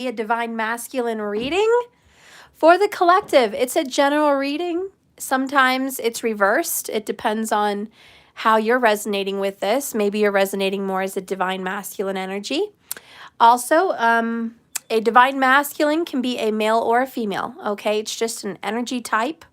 A divine masculine reading for the collective. It's a general reading. Sometimes it's reversed. It depends on how you're resonating with this. Maybe you're resonating more as a divine masculine energy. Also, a divine masculine can be a male or a female, okay? It's just an energy type.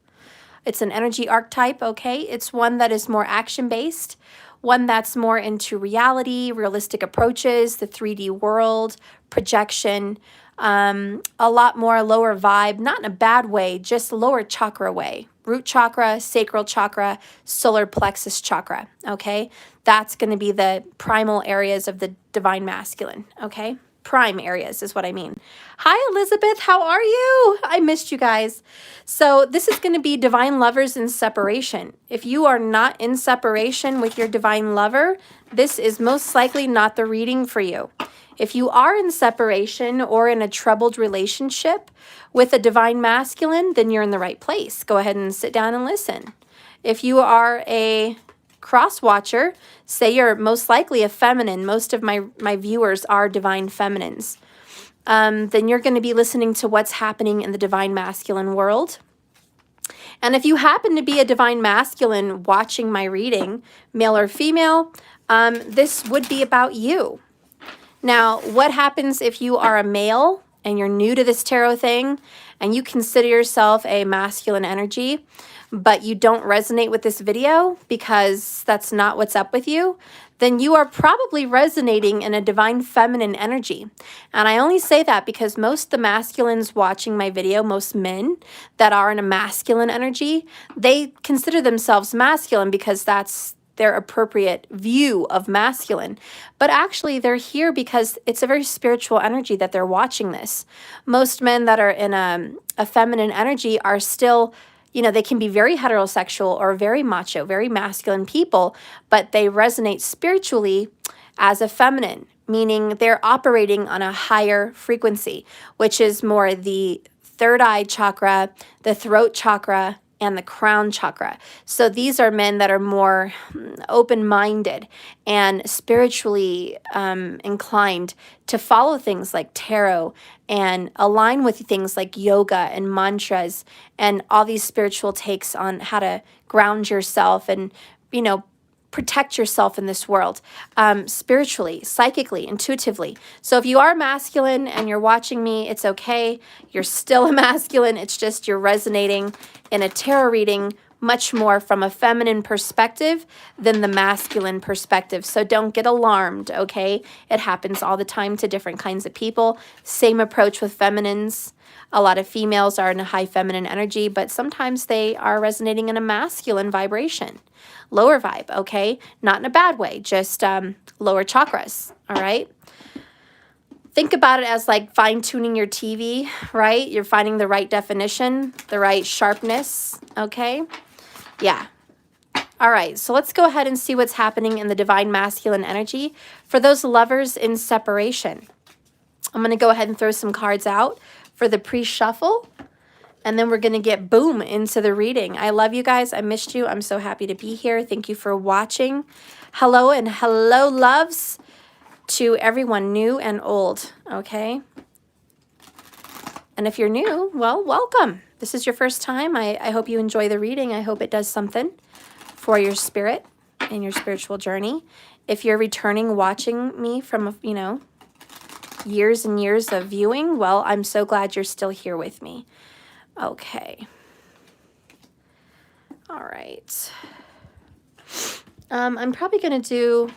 It's an energy archetype, okay? It's one that is more action-based, one that's more into reality, realistic approaches, the 3D world, projection, a lot more lower vibe, not in a bad way, just lower chakra way. Root chakra, sacral chakra, solar plexus chakra, okay? That's going to be the primal areas of the divine masculine, okay? Prime areas is what I mean. Hi, Elizabeth. How are you? I missed you guys. So this is going to be divine lovers in separation. If you are not in separation with your divine lover, this is most likely not the reading for you. If you are in separation or in a troubled relationship with a divine masculine, then you're in the right place. Go ahead and sit down and listen. If you are a cross watcher, say you're most likely a feminine, most of my viewers are divine feminines, then you're going to be listening to what's happening in the divine masculine world. And if you happen to be a divine masculine watching my reading, male or female, this would be about you. Now, what happens if you are a male and you're new to this tarot thing and you consider yourself a masculine energy, but you don't resonate with this video because that's not what's up with you, then you are probably resonating in a divine feminine energy. And I only say that because most of the masculines watching my video, most men that are in a masculine energy, they consider themselves masculine because that's their appropriate view of masculine. But actually they're here because it's a very spiritual energy that they're watching this. Most men that are in a feminine energy are still, you know, they can be very heterosexual or very macho, very masculine people, but they resonate spiritually as a feminine, meaning they're operating on a higher frequency, which is more the third eye chakra, the throat chakra, and the crown chakra. So these are men that are more open-minded and spiritually inclined to follow things like tarot and align with things like yoga and mantras and all these spiritual takes on how to ground yourself and, you know, protect yourself in this world, spiritually, psychically, intuitively. So if you are masculine and you're watching me, it's okay. You're still a masculine. It's just you're resonating in a tarot reading much more from a feminine perspective than the masculine perspective. So don't get alarmed, okay? It happens all the time to different kinds of people. Same approach with feminines. A lot of females are in a high feminine energy, but sometimes they are resonating in a masculine vibration. Lower vibe, okay? Not in a bad way, just lower chakras, all right? Think about it as like fine-tuning your TV, right? You're finding the right definition, the right sharpness, okay? Yeah. All right, so let's go ahead and see what's happening in the divine masculine energy for those lovers in separation. I'm going to go ahead and throw some cards out for the pre-shuffle, and then we're going to get, boom, into the reading. I love you guys. I missed you. I'm so happy to be here. Thank you for watching. Hello and hello, loves, to everyone new and old, okay? And if you're new, well, welcome. This is your first time. I hope you enjoy the reading. I hope it does something for your spirit and your spiritual journey. If you're returning watching me from, you know, years and years of viewing, well, I'm so glad you're still here with me. Okay. All right. I'm probably going to do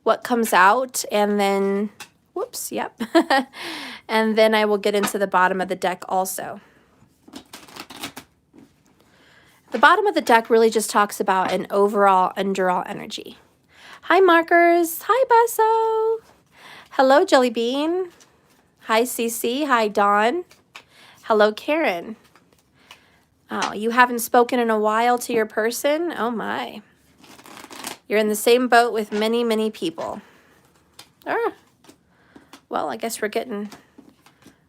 what comes out and then, whoops, yep. And then I will get into the bottom of the deck also. The bottom of the deck really just talks about an overall underall energy. Hi, Markers. Hi, Besso. Hello, Jelly Bean. Hi, Cece. Hi, Dawn. Hello, Karen. Oh, you haven't spoken in a while to your person? Oh, my. You're in the same boat with many, many people. Ah. Well, I guess we're getting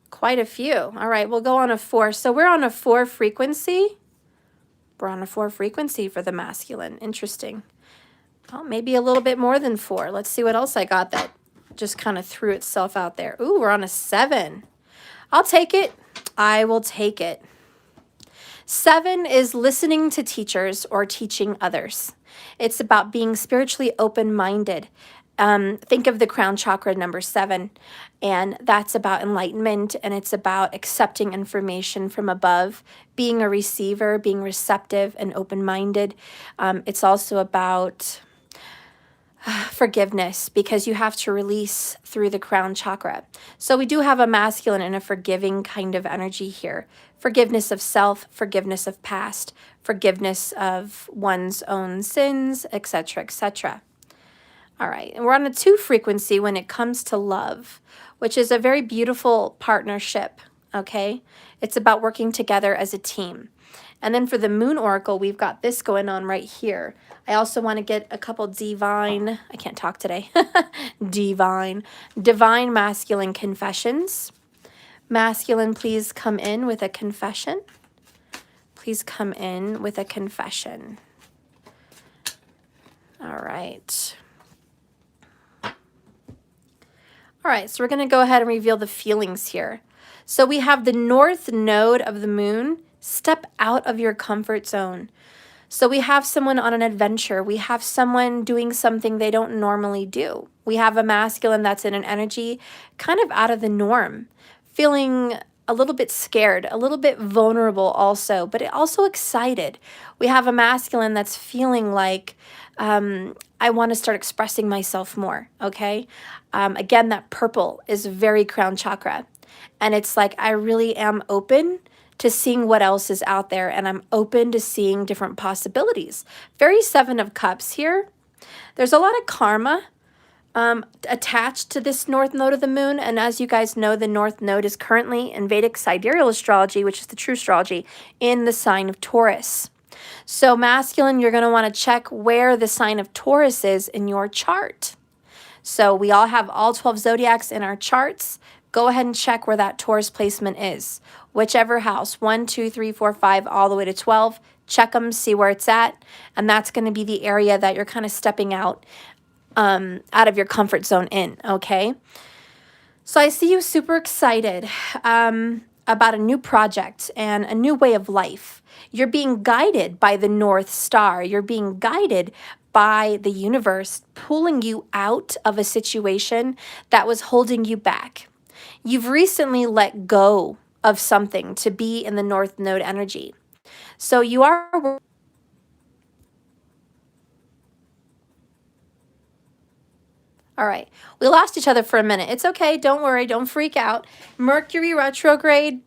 quite a few. All right, we'll go on a 4. So we're on a 4 frequency. We're on a 4 frequency for the masculine. Interesting. Well, maybe a little bit more than 4. Let's see what else I got that just kind of threw itself out there. Ooh, we're on a 7. I'll take it. I will take it. 7 is listening to teachers or teaching others. It's about being spiritually open-minded. Think of the crown chakra, number 7, and that's about enlightenment, and it's about accepting information from above, being a receiver, being receptive and open-minded. It's also about forgiveness, because you have to release through the crown chakra. So we do have a masculine and a forgiving kind of energy here. Forgiveness of self, forgiveness of past, forgiveness of one's own sins, etc., etc. All right, and we're on a 2 frequency when it comes to love, which is a very beautiful partnership, okay? It's about working together as a team. And then for the moon oracle, we've got this going on right here. I also want to get a couple divine, I can't talk today, divine masculine confessions. Masculine, please come in with a confession. Please come in with a confession. All right. All right, so we're going to go ahead and reveal the feelings here. So we have the north node of the moon. Step out of your comfort zone. So we have someone on an adventure. We have someone doing something they don't normally do. We have a masculine that's in an energy kind of out of the norm, feeling a little bit scared, a little bit vulnerable also, but also excited. We have a masculine that's feeling like, I want to start expressing myself more, okay? Again, that purple is very crown chakra. And it's like, I really am open to seeing what else is out there, and I'm open to seeing different possibilities. Very 7 of Cups here. There's a lot of karma attached to this north node of the moon, and as you guys know, the north node is currently in Vedic sidereal astrology, which is the true astrology, in the sign of Taurus. So masculine, you're going to want to check where the sign of Taurus is in your chart. So we all have all 12 zodiacs in our charts. Go ahead and check where that Taurus placement is. Whichever house, 1, 2, 3, 4, 5, all the way to 12, check them, see where it's at. And that's going to be the area that you're kind of stepping out of your comfort zone in, okay? So I see you super excited about a new project and a new way of life. You're being guided by the North Star. You're being guided by the universe, pulling you out of a situation that was holding you back. You've recently let go of something to be in the North Node energy. So you are... All right, we lost each other for a minute. It's okay, don't worry, don't freak out. Mercury retrograde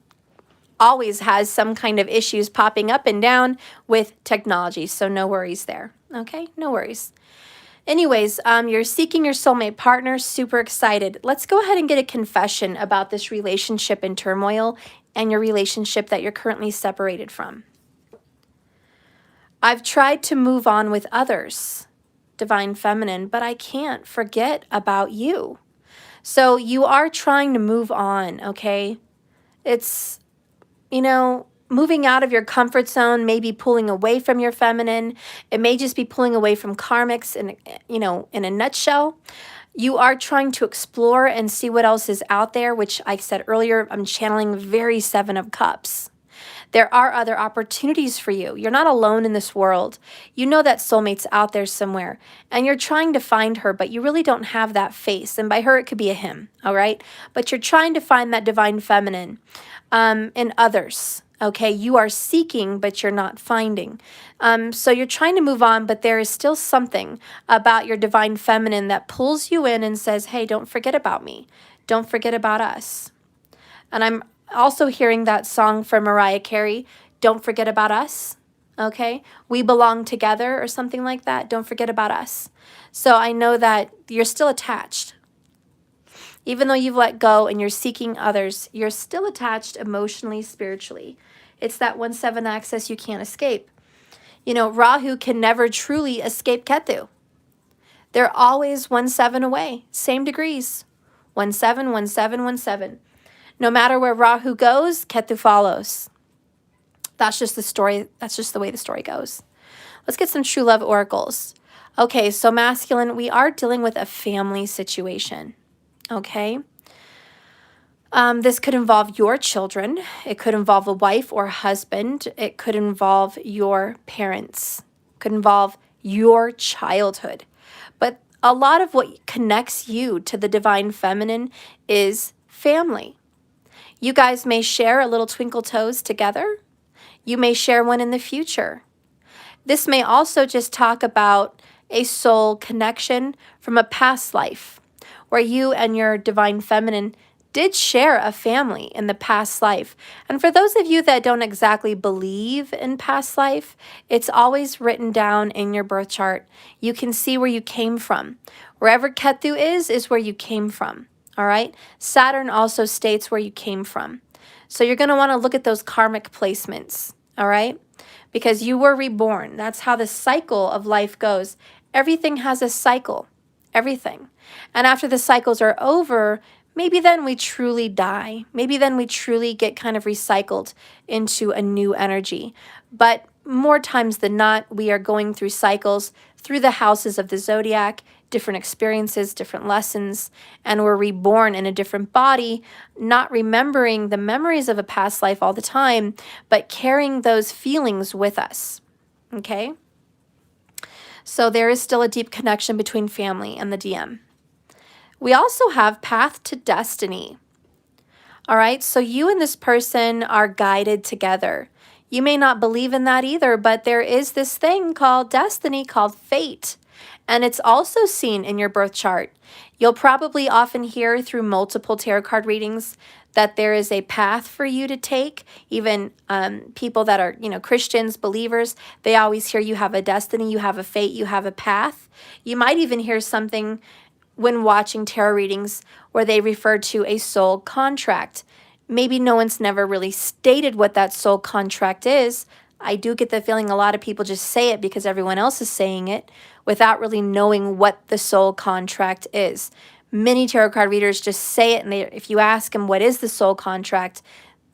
always has some kind of issues popping up and down with technology, so no worries there, okay? No worries. Anyways, you're seeking your soulmate partner, super excited. Let's go ahead and get a confession about this relationship in turmoil and your relationship that you're currently separated from. I've tried to move on with others, Divine Feminine, but I can't forget about you. So you are trying to move on, okay? It's, you know, moving out of your comfort zone, maybe pulling away from your feminine. It may just be pulling away from karmics, in, you know, in a nutshell. You are trying to explore and see what else is out there, which I said earlier, I'm channeling very 7 of Cups. There are other opportunities for you. You're not alone in this world. You know that soulmate's out there somewhere, and you're trying to find her, but you really don't have that face. And by her, it could be a him, all right? But you're trying to find that Divine Feminine in others. Okay, you are seeking, but you're not finding. So you're trying to move on, but there is still something about your Divine Feminine that pulls you in and says, hey, don't forget about me. Don't forget about us. And I'm also hearing that song from Mariah Carey, Don't Forget About Us. Okay, we belong together or something like that. Don't forget about us. So I know that you're still attached. Even though you've let go and you're seeking others, you're still attached emotionally, spiritually. It's that 1-7 axis you can't escape. You know, Rahu can never truly escape Ketu. They're always 1-7 away, same degrees. 1-7, 1-7, 1-7. No matter where Rahu goes, Ketu follows. That's just the story. That's just the way the story goes. Let's get some true love oracles. Okay, so masculine, we are dealing with a family situation. Okay. This could involve your children. It could involve a wife or husband. It could involve your parents. It could involve your childhood. But a lot of what connects you to the divine feminine is family. You guys may share a little twinkle toes together. You may share one in the future. This may also just talk about a soul connection from a past life where you and your divine feminine did share a family in the past life. And for those of you that don't exactly believe in past life, it's always written down in your birth chart. You can see where you came from. Wherever Ketu is where you came from. All right? Saturn also states where you came from. So you're going to want to look at those karmic placements. All right? Because you were reborn. That's how the cycle of life goes. Everything has a cycle. Everything. And after the cycles are over, maybe then we truly die. Maybe then we truly get kind of recycled into a new energy. But more times than not, we are going through cycles through the houses of the zodiac, different experiences, different lessons, and we're reborn in a different body, not remembering the memories of a past life all the time, but carrying those feelings with us. Okay? So there is still a deep connection between family and the DM. We also have path to destiny. All right, so you and this person are guided together. You may not believe in that either, but there is this thing called destiny, called fate. And it's also seen in your birth chart. You'll probably often hear through multiple tarot card readings that there is a path for you to take. Even people that are, Christians, believers, they always hear you have a destiny, you have a fate, you have a path. You might even hear something when watching tarot readings where they refer to a soul contract. Maybe no one's never really stated what that soul contract is. I do get the feeling a lot of people just say it because everyone else is saying it without really knowing what the soul contract is. Many tarot card readers just say it, and if you ask them what is the soul contract,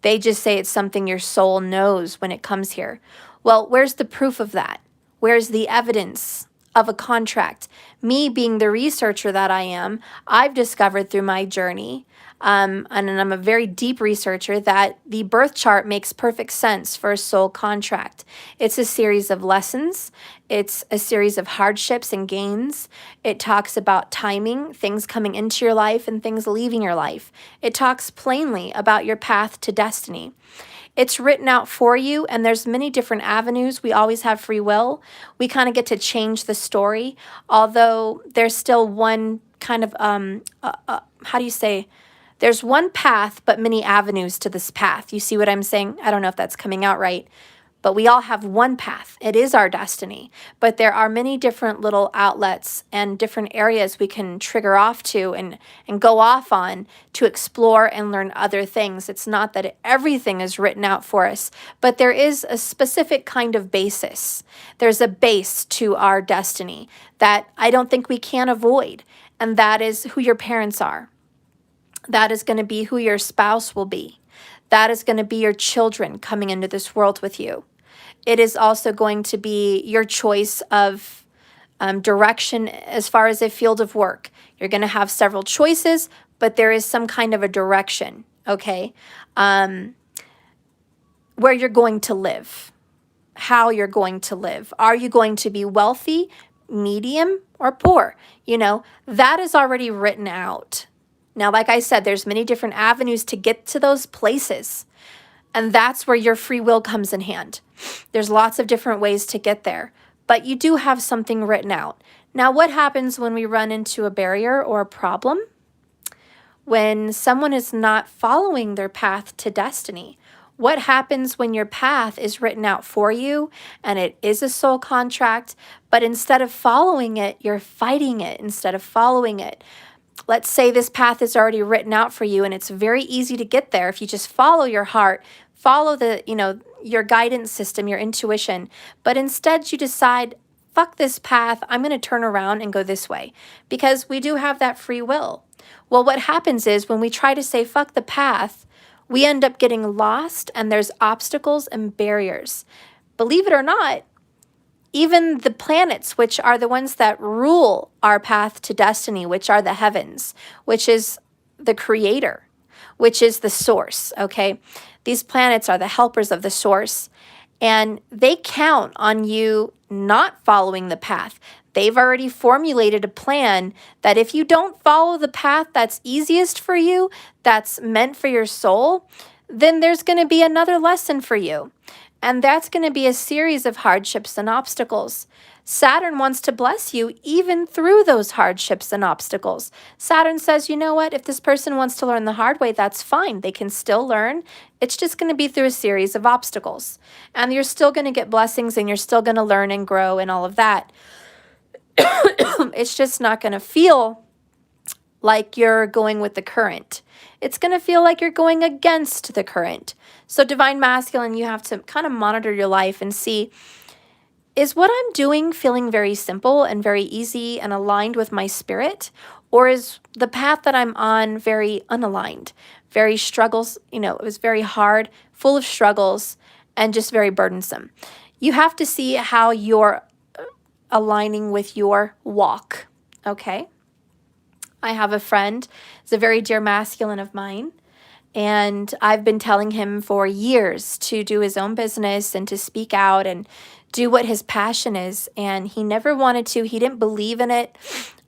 they just say it's something your soul knows when it comes here. Well, where's the proof of that? Where's the evidence of a contract? Me being the researcher that I am, I've discovered through my journey, and I'm a very deep researcher, that the birth chart makes perfect sense for a soul contract. It's a series of lessons. It's a series of hardships and gains. It talks about timing, things coming into your life and things leaving your life. It talks plainly about your path to destiny. It's written out for you, and there's many different avenues. We always have free will. We kind of get to change the story, although there's still one kind of, how do you say, there's one path, but many avenues to this path. You see what I'm saying? I don't know if that's coming out right, but we all have one path. It is our destiny, but there are many different little outlets and different areas we can trigger off to and go off on to explore and learn other things. It's not that everything is written out for us, but there is a specific kind of basis. There's a base to our destiny that I don't think we can avoid, and that is who your parents are. That is going to be who your spouse will be. That is going to be your children coming into this world with you. It is also going to be your choice of direction as far as a field of work. You're going to have several choices, but there is some kind of a direction, okay? Where you're going to live, how you're going to live. Are you going to be wealthy, medium, or poor? That is already written out. Now, like I said, there's many different avenues to get to those places. And that's where your free will comes in hand. There's lots of different ways to get there, but you do have something written out. Now, what happens when we run into a barrier or a problem? When someone is not following their path to destiny? What happens when your path is written out for you and it is a soul contract, but instead of following it, you're fighting it instead of following it? Let's say this path is already written out for you and it's very easy to get there if you just follow your heart, follow your guidance system, your intuition, but instead you decide, fuck this path, I'm going to turn around and go this way, because we do have that free will. Well, what happens is when we try to say fuck the path, we end up getting lost and there's obstacles and barriers. Believe it or not, even the planets, which are the ones that rule our path to destiny, which are the heavens, which is the creator, which is the source, okay? These planets are the helpers of the source, and they count on you not following the path. They've already formulated a plan that if you don't follow the path that's easiest for you, that's meant for your soul, then there's going to be another lesson for you. And that's going to be a series of hardships and obstacles. Saturn wants to bless you even through those hardships and obstacles. Saturn says, you know what, if this person wants to learn the hard way, that's fine. They can still learn. It's just going to be through a series of obstacles. And you're still going to get blessings, and you're still going to learn and grow and all of that. It's just not going to feel like you're going with the current. It's going to feel like you're going against the current. So Divine Masculine, you have to kind of monitor your life and see, is what I'm doing feeling very simple and very easy and aligned with my spirit? Or is the path that I'm on very unaligned, very struggles, it was very hard, full of struggles, and just very burdensome? You have to see how you're aligning with your walk, okay? I have a friend, he's a very dear masculine of mine, and I've been telling him for years to do his own business and to speak out and do what his passion is, and he never wanted to. He didn't believe in it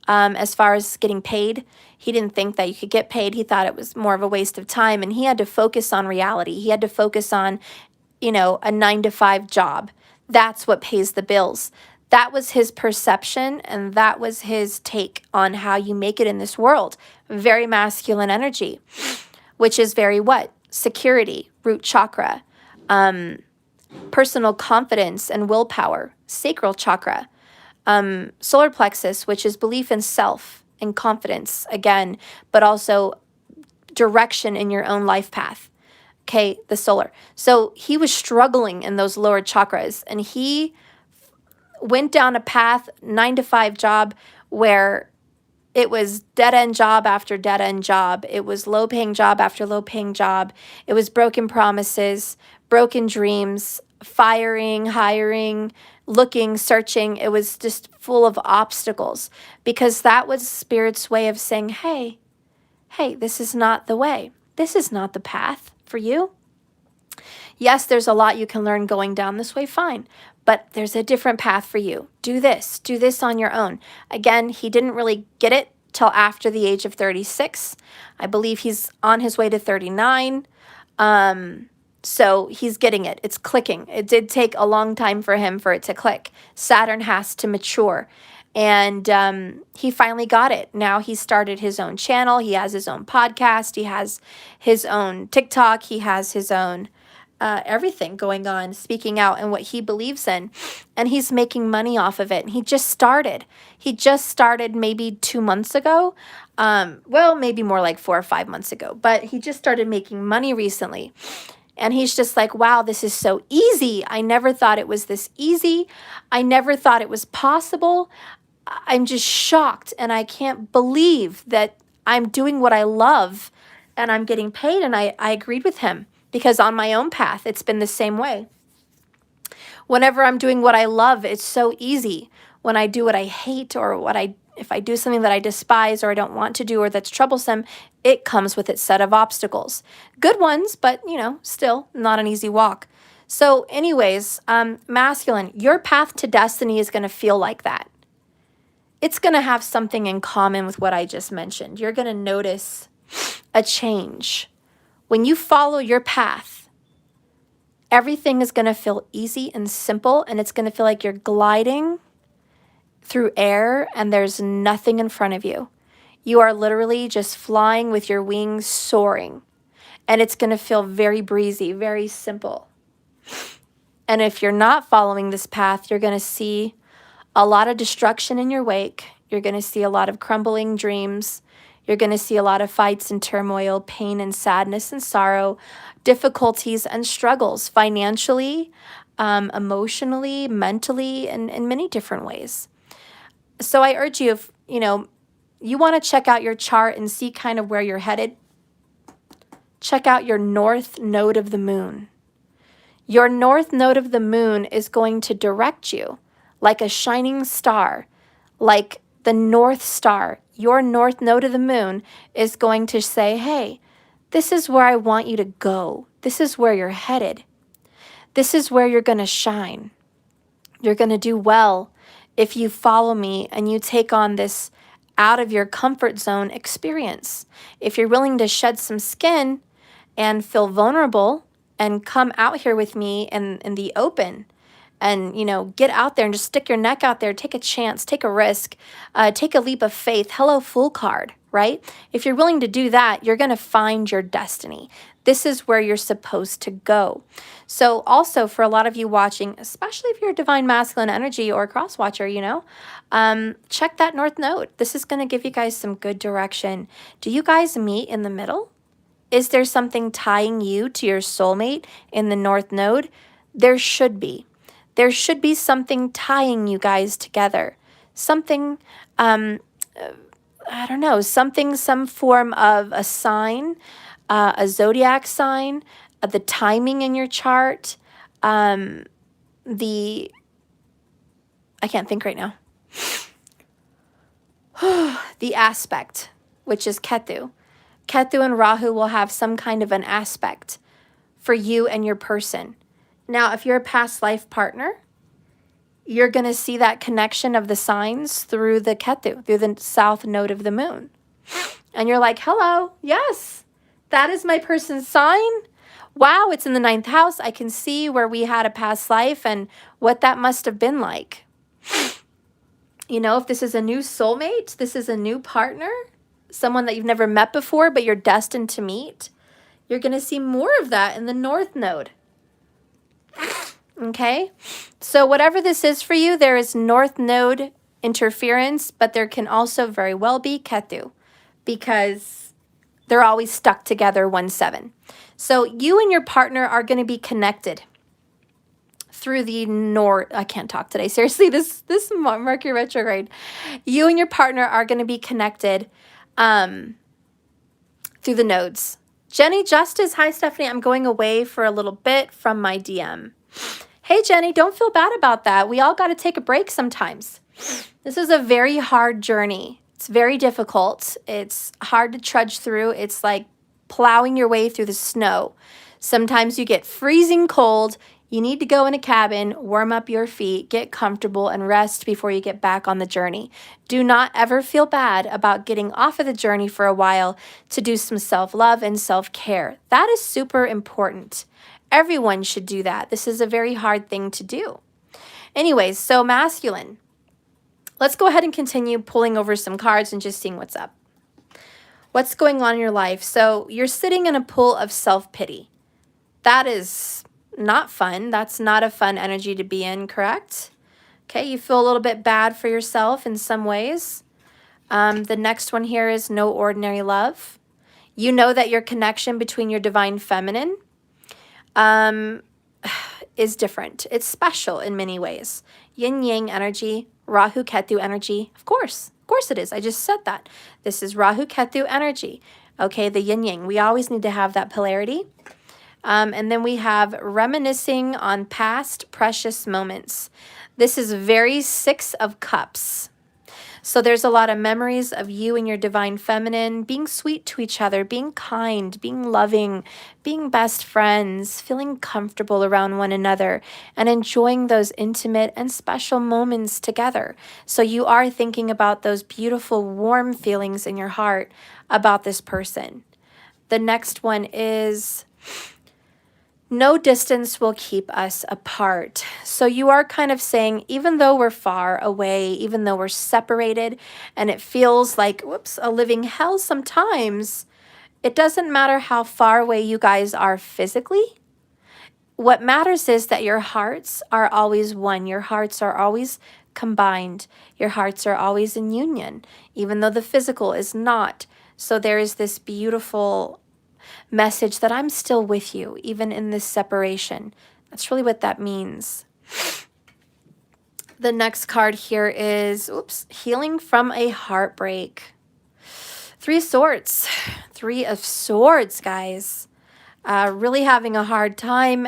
as far as getting paid. He didn't think that you could get paid. He thought it was more of a waste of time, and he had to focus on reality. He had to focus on, a 9-to-5 job. That's what pays the bills. That was his perception, and that was his take on how you make it in this world. Very masculine energy, which is very what? Security, root chakra, personal confidence and willpower, sacral chakra, solar plexus, which is belief in self and confidence, again, but also direction in your own life path. Okay, the solar. So he was struggling in those lower chakras, and he went down a path, 9-to-5 job, where it was dead-end job after dead-end job. It was low-paying job after low-paying job. It was broken promises, broken dreams, firing, hiring, looking, searching. It was just full of obstacles, because that was Spirit's way of saying, hey, this is not the way. This is not the path for you. Yes, there's a lot you can learn going down this way, fine. But there's a different path for you. Do this on your own. Again, he didn't really get it till after the age of 36. I believe he's on his way to 39. So he's getting it. It's clicking. It did take a long time for him for it to click. Saturn has to mature. And he finally got it. Now he started his own channel. He has his own podcast. He has his own TikTok. He has his own everything going on, speaking out and what he believes in. And he's making money off of it. And he just started. He just started maybe 2 months ago. Well, maybe more like 4 or 5 months ago. But he just started making money recently. And he's just like, wow, this is so easy. I never thought it was this easy. I never thought it was possible. I'm just shocked. And I can't believe that I'm doing what I love and I'm getting paid. And I agreed with him. Because on my own path, it's been the same way. Whenever I'm doing what I love, it's so easy. When I do what I hate, or if I do something that I despise or I don't want to do or that's troublesome, it comes with its set of obstacles. Good ones, but still not an easy walk. So anyways, masculine, your path to destiny is going to feel like that. It's going to have something in common with what I just mentioned. You're going to notice a change. When you follow your path, everything is going to feel easy and simple, and it's going to feel like you're gliding through air and there's nothing in front of you. You are literally just flying with your wings soaring, and it's going to feel very breezy, very simple. And if you're not following this path, you're going to see a lot of destruction in your wake. You're going to see a lot of crumbling dreams. You're going to see a lot of fights and turmoil, pain and sadness and sorrow, difficulties and struggles financially, emotionally, mentally, and in many different ways. So I urge you, if you want to check out your chart and see kind of where you're headed, check out your north node of the moon. Your north node of the moon is going to direct you like a shining star, like the North Star. Your north node of the moon is going to say, hey, This is where I want you to go. This is where you're headed. This is where you're going to shine. You're going to do well if you follow me and you take on this out of your comfort zone experience. If you're willing to shed some skin and feel vulnerable and come out here with me in the open and, you know, get out there and just stick your neck out there, take a chance, take a risk, take a leap of faith. Hello, Fool card, right? If you're willing to do that, you're going to find your destiny. This is where you're supposed to go. So also for a lot of you watching, especially if you're a divine masculine energy or a cross watcher, you know, check that North Node. This is going to give you guys some good direction. Do you guys meet in the middle? Is there something tying you to your soulmate in the North Node? There should be. There should be something tying you guys together. Something, I don't know, something, some form of a sign, a zodiac sign, the timing in your chart, I can't think right now. The aspect, which is Ketu. Ketu and Rahu will have some kind of an aspect for you and your person. Now, if you're a past life partner, you're going to see that connection of the signs through the Ketu, through the south node of the moon. And you're like, hello, yes, that is my person's sign. Wow, it's in the 9th house. I can see where we had a past life and what that must have been like. You know, if this is a new soulmate, this is a new partner, someone that you've never met before, but you're destined to meet, you're going to see more of that in the North Node. Okay? So whatever this is for you, there is North Node interference, but there can also very well be Ketu because they're always stuck together 1-7. So you and your partner are going to be connected through the north. I can't talk today. Seriously, this Mercury retrograde. You and your partner are going to be connected through the nodes. Jenny Justice, hi Stephanie. I'm going away for a little bit from my DM. Hey Jenny, don't feel bad about that. We all got to take a break sometimes. This is a very hard journey. It's very difficult. It's hard to trudge through. It's like plowing your way through the snow. Sometimes you get freezing cold. You need to go in a cabin, warm up your feet, get comfortable, and rest before you get back on the journey. Do not ever feel bad about getting off of the journey for a while to do some self-love and self-care. That is super important. Everyone should do that. This is a very hard thing to do. Anyways, so masculine. Let's go ahead and continue pulling over some cards and just seeing what's up. What's going on in your life? So you're sitting in a pool of self-pity. That is not fun. That's not a fun energy to be in, correct? Okay, you feel a little bit bad for yourself in some ways. The next one here is no ordinary love. You know that your connection between your divine feminine is different. It's special in many ways. Yin-yang energy, Rahu-Ketu energy. Of course it is. I just said that. This is Rahu-Ketu energy. Okay, the yin-yang. We always need to have that polarity. And then we have reminiscing on past precious moments. This is very 6 of Cups. So there's a lot of memories of you and your divine feminine being sweet to each other, being kind, being loving, being best friends, feeling comfortable around one another, and enjoying those intimate and special moments together. So you are thinking about those beautiful, warm feelings in your heart about this person. The next one is no distance will keep us apart. So you are kind of saying, even though we're far away, even though we're separated, and it feels like, whoops, a living hell sometimes, it doesn't matter how far away you guys are physically. What matters is that your hearts are always one. Your hearts are always combined. Your hearts are always in union, even though the physical is not. So there is this beautiful message that I'm still with you, even in this separation. That's really what that means. The next card here is, healing from a heartbreak. 3 Swords. 3 of Swords, guys. Really having a hard time.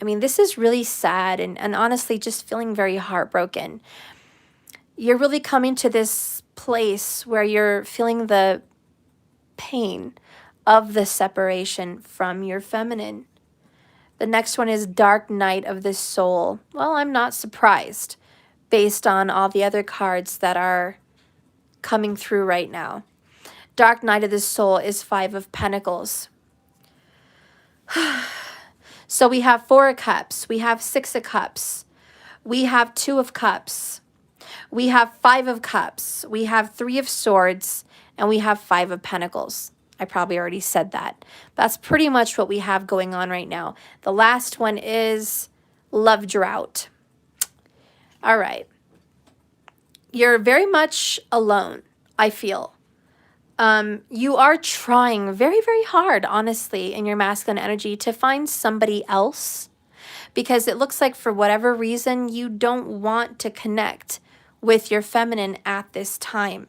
I mean, this is really sad and honestly just feeling very heartbroken. You're really coming to this place where you're feeling the pain of the separation from your feminine. The next one is dark night of the soul. Well, I'm not surprised based on all the other cards that are coming through right now. Dark night of the soul is 5 of Pentacles. So we have 4 of Cups, we have 6 of Cups, we have 2 of Cups, we have 5 of Cups, we have 3 of Swords, and we have 5 of Pentacles. I probably already said that. That's pretty much what we have going on right now. The last one is love drought. All right. You're very much alone, I feel. You are trying very, very hard, honestly, in your masculine energy to find somebody else, because it looks like for whatever reason, you don't want to connect with your feminine at this time.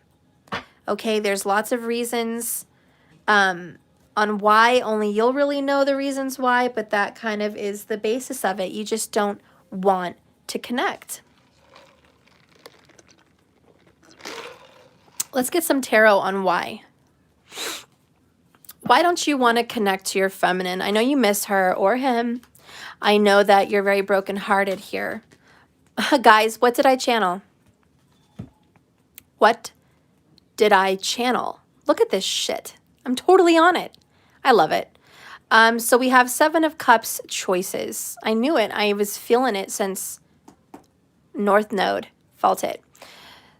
Okay, there's lots of reasons on why. Only you'll really know the reasons why, but that kind of is the basis of it. You just don't want to connect. Let's get some tarot on why. Why don't you want to connect to your feminine? I know you miss her or him. I know that you're very brokenhearted here. Guys, what did I channel? What did I channel? Look at this shit. I'm totally on it. I love it. So we have 7 of Cups choices. I knew it. I was feeling it since North Node. Felt it.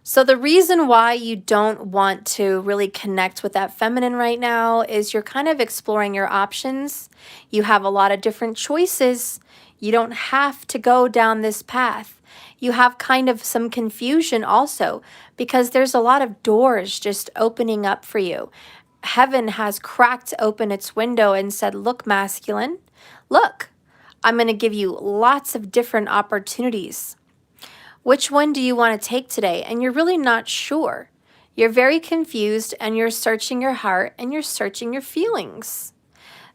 So the reason why you don't want to really connect with that feminine right now is you're kind of exploring your options. You have a lot of different choices. You don't have to go down this path. You have kind of some confusion also because there's a lot of doors just opening up for you. Heaven has cracked open its window and said, look, masculine, look, I'm going to give you lots of different opportunities. Which one do you want to take today? And you're really not sure. You're very confused and you're searching your heart and you're searching your feelings.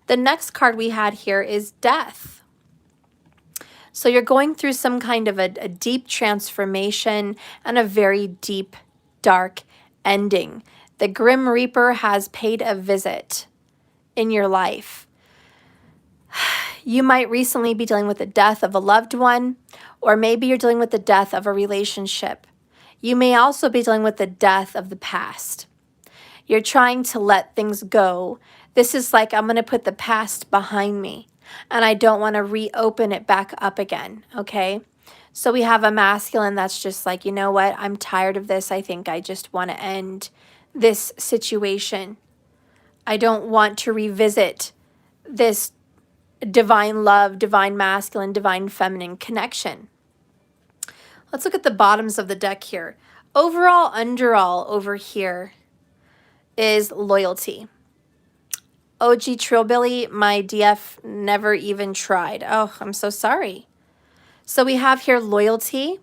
The next card we had here is death. So you're going through some kind of a deep transformation and a very deep, dark ending. The Grim Reaper has paid a visit in your life. You might recently be dealing with the death of a loved one, or maybe you're dealing with the death of a relationship. You may also be dealing with the death of the past. You're trying to let things go. This is like, I'm going to put the past behind me, and I don't want to reopen it back up again, okay? So we have a masculine that's just like, you know what? I'm tired of this. I think I just want to end this situation. I don't want to revisit this divine love, divine masculine, divine feminine connection. Let's look at the bottoms of the deck here. Overall, underall over here is loyalty. OG Trillbilly, my DF never even tried. Oh, I'm so sorry. So we have here loyalty.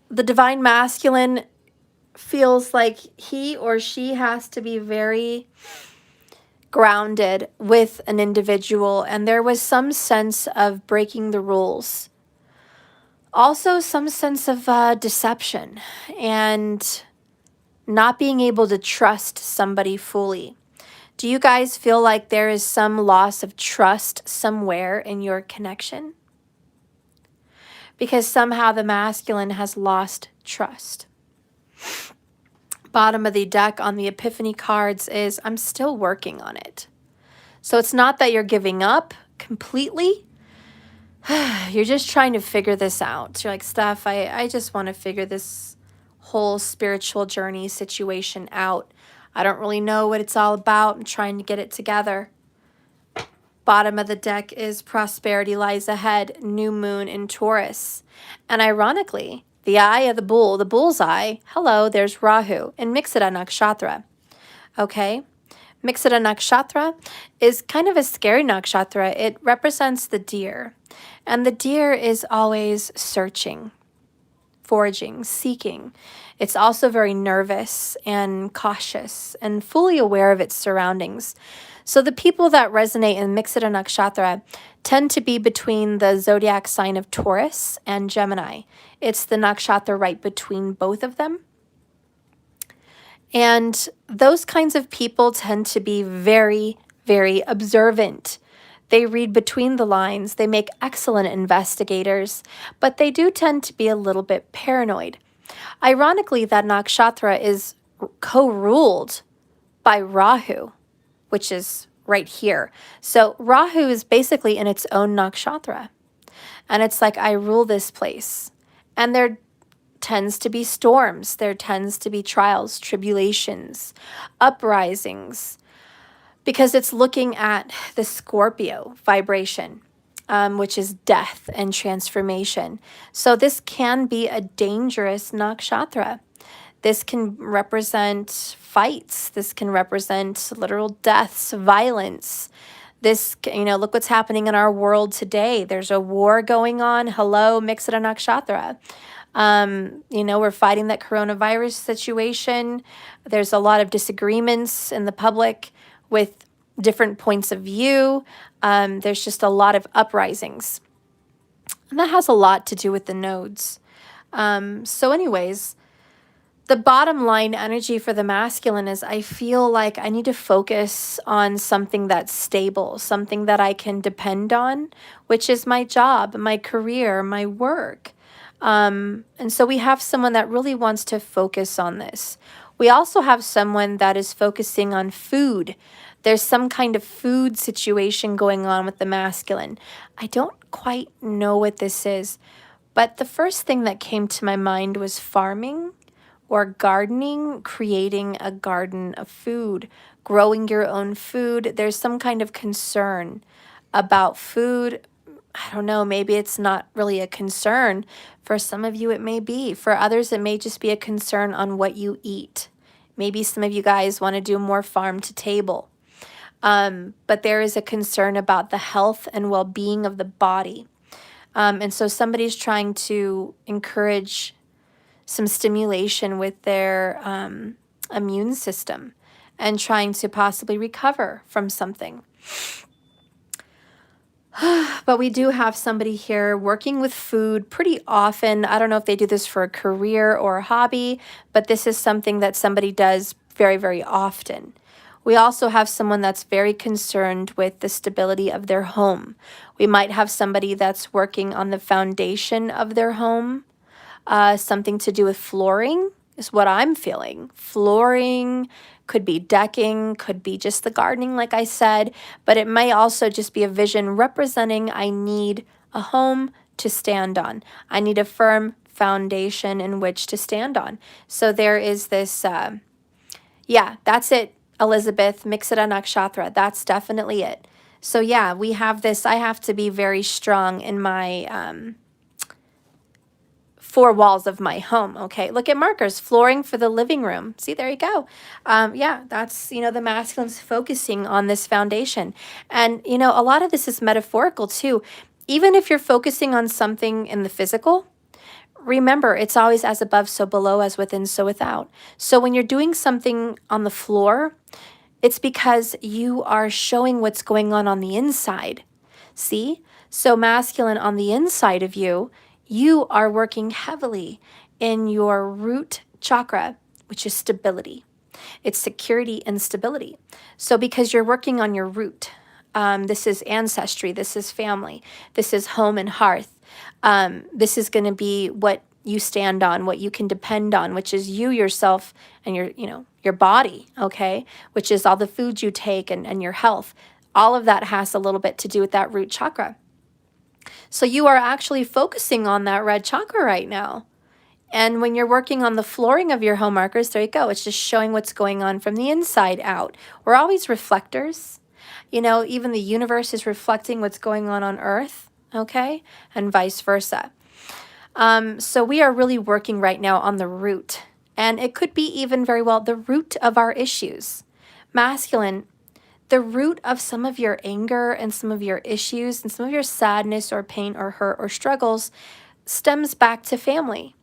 The divine masculine feels like he or she has to be very grounded with an individual, and there was some sense of breaking the rules. Also some sense of deception and not being able to trust somebody fully. Do you guys feel like there is some loss of trust somewhere in your connection? Because somehow the masculine has lost trust. Bottom of the deck on the Epiphany cards is, I'm still working on it. So it's not that you're giving up completely. You're just trying to figure this out. You're like, Steph, I just want to figure this whole spiritual journey situation out. I don't really know what it's all about. I'm trying to get it together. Bottom of the deck is prosperity lies ahead, new moon in Taurus. And ironically, the eye of the bull, the bull's eye, hello, there's Rahu in Mixada Nakshatra. Okay? Mixada Nakshatra is kind of a scary nakshatra. It represents the deer. And the deer is always searching, foraging, seeking. It's also very nervous and cautious and fully aware of its surroundings. So the people that resonate in Mixada Nakshatra tend to be between the zodiac sign of Taurus and Gemini. It's the nakshatra right between both of them. And those kinds of people tend to be very, very observant. They read between the lines, they make excellent investigators, but they do tend to be a little bit paranoid. Ironically, that nakshatra is co-ruled by Rahu, which is right here. So Rahu is basically in its own nakshatra. And it's like, I rule this place. And there tends to be storms. There tends to be trials, tribulations, uprisings, because it's looking at the Scorpio vibration, which is death and transformation. So this can be a dangerous nakshatra. This can represent fights. This can represent literal deaths, violence. This, look what's happening in our world today. There's a war going on. Hello, Mixed Nakshatra. We're fighting that coronavirus situation. There's a lot of disagreements in the public with different points of view. There's just a lot of uprisings. And that has a lot to do with the nodes. So anyways, the bottom line energy for the masculine is I feel like I need to focus on something that's stable, something that I can depend on, which is my job, my career, my work. And so we have someone that really wants to focus on this. We also have someone that is focusing on food. There's some kind of food situation going on with the masculine. I don't quite know what this is, but the first thing that came to my mind was farming or gardening, creating a garden of food, growing your own food. There's some kind of concern about food. I don't know, maybe it's not really a concern. For some of you, it may be. For others, it may just be a concern on what you eat. Maybe some of you guys want to do more farm to table. But there is a concern about the health and well-being of the body. And so somebody's trying to encourage some stimulation with their immune system and trying to possibly recover from something. But we do have somebody here working with food pretty often. I don't know if they do this for a career or a hobby, but this is something that somebody does very, very often. We also have someone that's very concerned with the stability of their home. We might have somebody that's working on the foundation of their home. Something to do with flooring is what I'm feeling. Flooring, could be decking, could be just the gardening, like I said, but it may also just be a vision representing I need a home to stand on. I need a firm foundation in which to stand on. So there is this, yeah, that's it, Elizabeth, Mixada Nakshatra. That's definitely it. So yeah, we have this, I have to be very strong in my four walls of my home. Okay, look at markers, flooring for the living room. See, there you go. Yeah, that's, the masculine's focusing on this foundation. And, a lot of this is metaphorical too. Even if you're focusing on something in the physical, remember, it's always as above, so below, as within, so without. So when you're doing something on the floor, it's because you are showing what's going on the inside. See? So masculine on the inside of you, you are working heavily in your root chakra, which is stability. It's security and stability. So because you're working on your root, this is ancestry, this is family, this is home and hearth. This is going to be what you stand on, what you can depend on, which is you yourself and your body, okay? Which is all the foods you take and your health. All of that has a little bit to do with that root chakra. So you are actually focusing on that red chakra right now. And when you're working on the flooring of your home markers, there you go. It's just showing what's going on from the inside out. We're always reflectors. Even the universe is reflecting what's going on Earth, okay? And vice versa. So we are really working right now on the root. And it could be even very well the root of our issues. Masculine, the root of some of your anger and some of your issues and some of your sadness or pain or hurt or struggles stems back to family.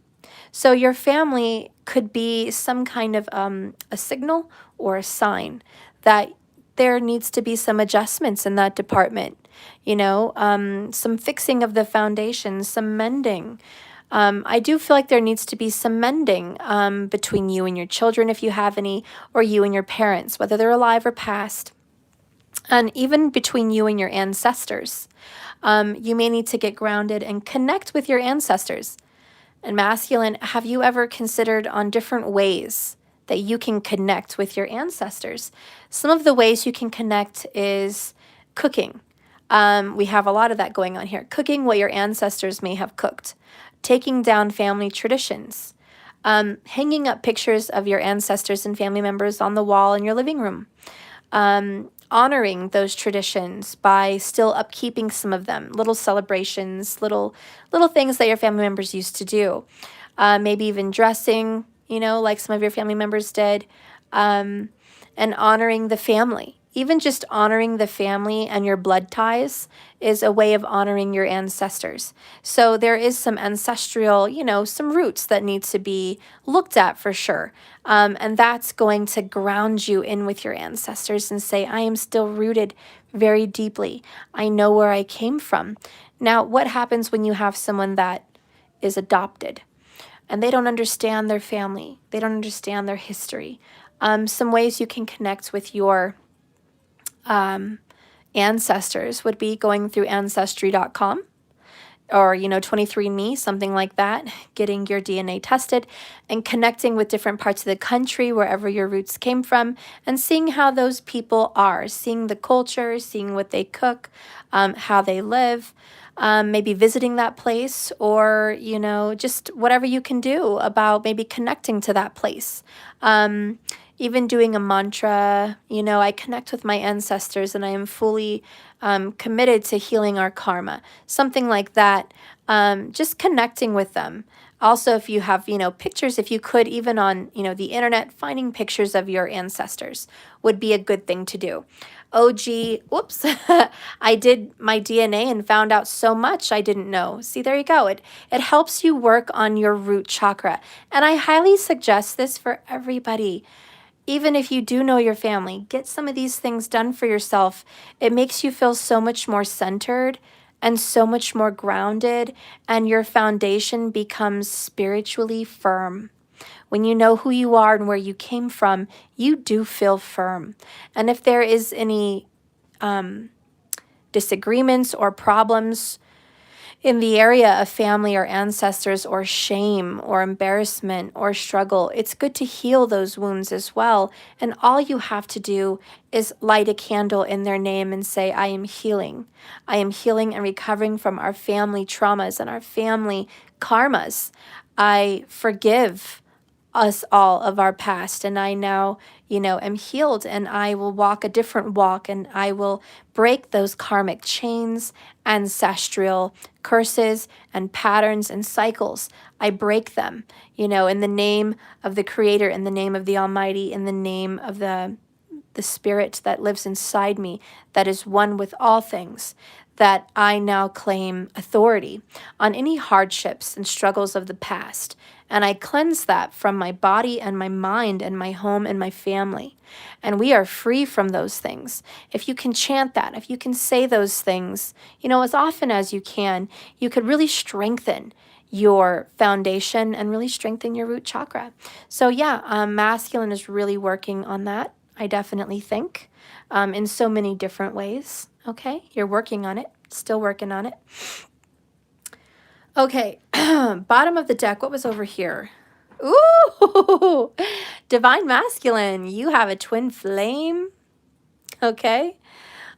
So your family could be some kind of a signal or a sign that there needs to be some adjustments in that department, some fixing of the foundation, some mending. I do feel like there needs to be some mending between you and your children, if you have any, or you and your parents, whether they're alive or past, and even between you and your ancestors. You may need to get grounded and connect with your ancestors. And masculine, have you ever considered on different ways that you can connect with your ancestors? Some of the ways you can connect is cooking. We have a lot of that going on here. Cooking what your ancestors may have cooked. Taking down family traditions. Hanging up pictures of your ancestors and family members on the wall in your living room. Honoring those traditions by still upkeeping some of them, little celebrations, little things that your family members used to do. Maybe even dressing, like some of your family members did, and honoring the family. Even just honoring the family and your blood ties is a way of honoring your ancestors. So there is some ancestral, some roots that need to be looked at for sure. And that's going to ground you in with your ancestors and say, I am still rooted very deeply. I know where I came from. Now, what happens when you have someone that is adopted and they don't understand their family? They don't understand their history. Some ways you can connect with your ancestors would be going through ancestry.com or 23andMe, something like that, getting your DNA tested and connecting with different parts of the country wherever your roots came from, and seeing how those people are, seeing the culture, seeing what they cook, how they live, maybe visiting that place, or just whatever you can do about maybe connecting to that place. Even doing a mantra, I connect with my ancestors and I am fully committed to healing our karma. Something like that, just connecting with them. Also, if you have, pictures, if you could, even on, the internet, finding pictures of your ancestors would be a good thing to do. Oh, gee, whoops, I did my DNA and found out so much I didn't know. See, there you go. It helps you work on your root chakra. And I highly suggest this for everybody. Even if you do know your family, get some of these things done for yourself. It makes you feel so much more centered and so much more grounded, and your foundation becomes spiritually firm. When you know who you are and where you came from, you do feel firm. And if there is any disagreements or problems in the area of family or ancestors, or shame or embarrassment or struggle, it's good to heal those wounds as well. And all you have to do is light a candle in their name and say, I am healing. I am healing and recovering from our family traumas and our family karmas. I forgive us all of our past, and I now, am healed, and I will walk a different walk, and I will break those karmic chains, ancestral curses and patterns and cycles. I break them, in the name of the Creator, in the name of the Almighty, in the name of the Spirit that lives inside me, that is one with all things, that I now claim authority on any hardships and struggles of the past. And I cleanse that from my body and my mind and my home and my family. And we are free from those things. If you can chant that, if you can say those things, as often as you can, you could really strengthen your foundation and really strengthen your root chakra. So yeah, masculine is really working on that, I definitely think, in so many different ways. Okay, you're working on it, still working on it. Okay, bottom of the deck, what was over here? Ooh, Divine Masculine, you have a twin flame. Okay,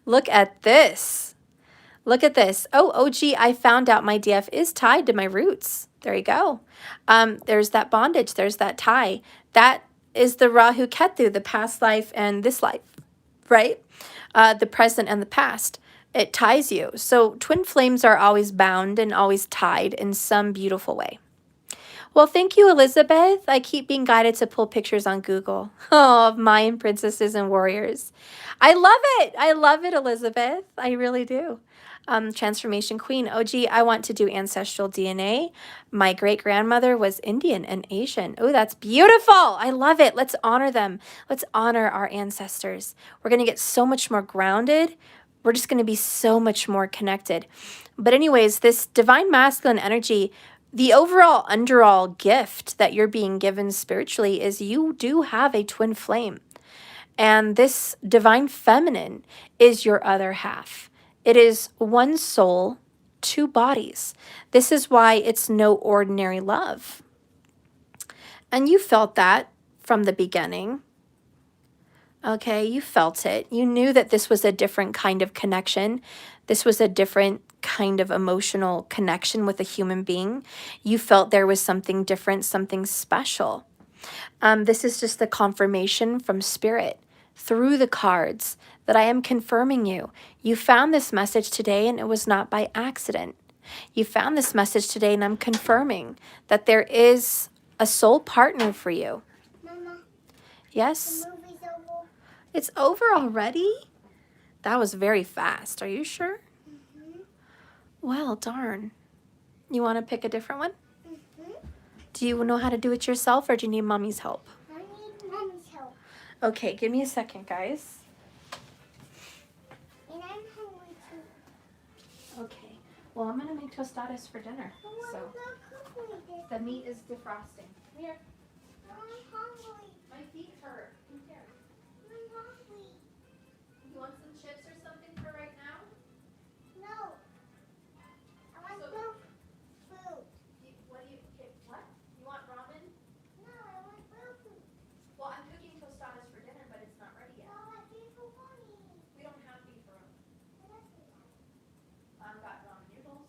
look at this. Look at this. Oh, gee, I found out my DF is tied to my roots. There you go. There's that bondage. There's that tie. That is the Rahu Ketu, the past life and this life, right? The present and the past. It ties you. So twin flames are always bound and always tied in some beautiful way. Well, thank you, Elizabeth. I keep being guided to pull pictures on Google of Mayan princesses and warriors. I love it. I love it, Elizabeth. I really do. Transformation Queen. Oh, gee, I want to do ancestral DNA. My great-grandmother was Indian and Asian. Oh, that's beautiful. I love it. Let's honor them. Let's honor our ancestors. We're going to get so much more grounded. We're just going to be so much more connected. But anyways, this divine masculine energy the overall underall gift that you're being given spiritually is you do have a twin flame. And this divine feminine is your other half. It is one soul, two bodies. This is why it's no ordinary love. And you felt that from the beginning. Okay, you felt it. You knew that this was a different kind of connection. This was a different kind of emotional connection with a human being. You felt there was something different, something special. This is just the confirmation from Spirit through the cards that I am confirming you. You found this message today and it was not by accident. You found this message today and I'm confirming that there is a soul partner for you. Mama, Yes? the movie's over. It's over already? That was very fast. Are you sure? Mm-hmm. Well, darn. You want to pick a different one? Mm-hmm. Do you know how to do it yourself or do you need mommy's help? I need Mommy's help. Okay, give me a second, guys. And I'm hungry too. Okay. Well, I'm going to make tostadas for dinner. I want So to go cook with this. the meat is defrosting. Come here. I'm hungry. My feet hurt. Come here. I'm hungry. You want some chips or something for right now? No. I want So- no food. What? You want ramen? No, I want real food. Well, I'm cooking tostadas for dinner, but it's not ready yet. No, I need for Mommy. We don't have beef or What else do you have? I've got ramen noodles.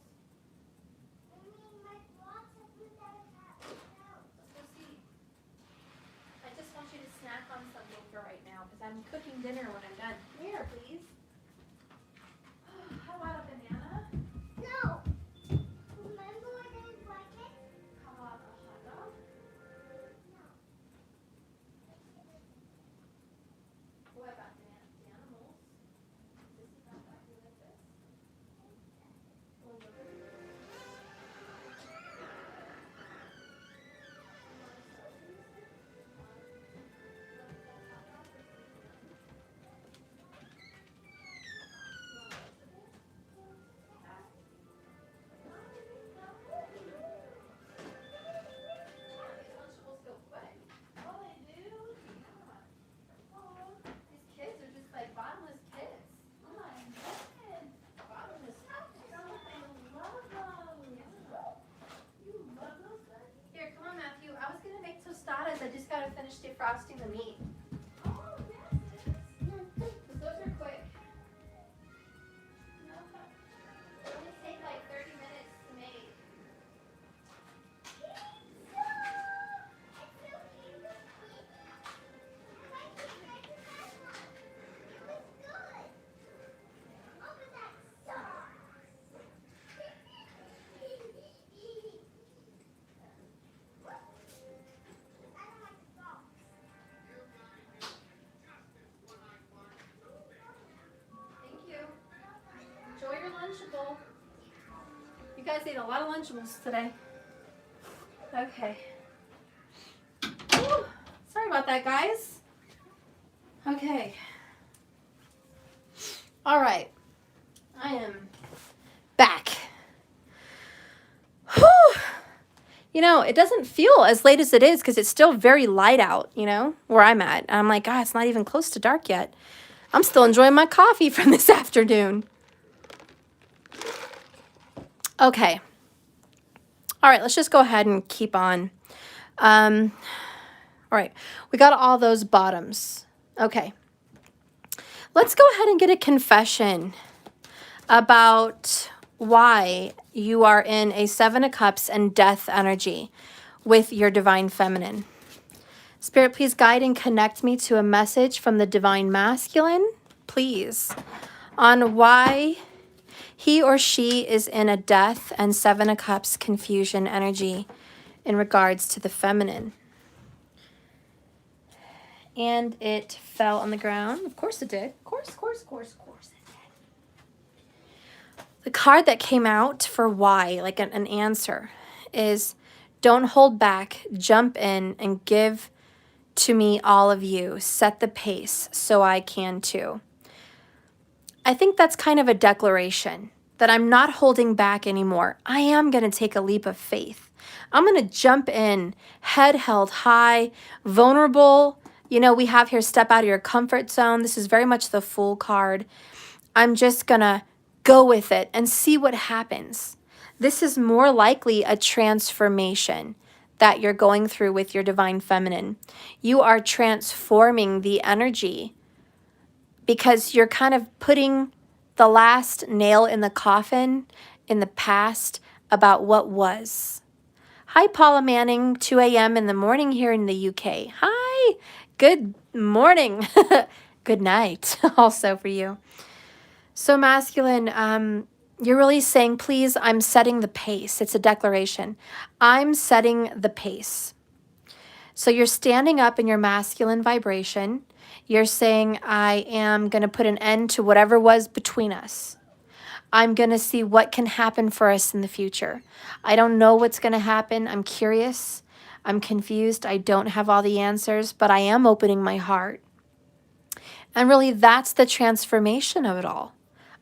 I mean, my lots of food that I have. No. Let's go see. I just want you to snack on something for right now because I'm cooking dinner when I'm done. Here, please. How about a banana? No. Remember I didn't like it? How about a hot dog? No. What about the animals? This is not that good, is this? Well, look at it. These Lunchables go quick. Oh, they do? Yeah. Oh, these kids are just like bottomless kids. Oh my goodness. Bottomless kids. I love those. You love those things? Here, come on, Matthew. I was gonna make tostadas. I just gotta finish defrosting the meat. Oh, yes, yes. 'Cause those are quick. No, they only take like 30 minutes to make. Thank you. Enjoy your Lunchable. You guys ate a lot of Lunchables today. Okay. Whew. Sorry about that, guys. Okay. All right. I am back. Whew. You know, it doesn't feel as late as it is because it's still very light out, you know, where I'm at. And I'm like, God, it's not even close to dark yet. I'm still enjoying my coffee from this afternoon. Okay. All right, let's just go ahead and keep on. All right, we got all those bottoms. Okay. Let's go ahead and get a confession about why you are in a Seven of Cups and Death energy with your Divine Feminine. Spirit, please guide and connect me to a message from the Divine Masculine, please, on why he or she is in a Death and Seven of Cups confusion energy in regards to the feminine. And it fell on the ground. Of course it did. Of course it did. The card that came out for why, like an answer, is don't hold back, jump in, and give to me all of you. Set the pace so I can too. I think that's kind of a declaration. that I'm not holding back anymore. I am going to take a leap of faith. I'm going to jump in, head held high, vulnerable. You know, we have here, step out of your comfort zone. This is very much the Fool card. I'm just going to go with it and see what happens. This is more likely a transformation that you're going through with your divine feminine. You are transforming the energy because you're kind of putting the last nail in the coffin in the past about what was. Hi, Paula Manning, 2 a.m. in the morning here in the UK. Hi, good morning. Good night also for you. So masculine, you're really saying, please, I'm setting the pace. It's a declaration. I'm setting the pace. So you're standing up in your masculine vibration. You're saying, I am going to put an end to whatever was between us. I'm going to see what can happen for us in the future. I don't know what's going to happen. I'm curious. I'm confused. I don't have all the answers, but I am opening my heart. And really, that's the transformation of it all.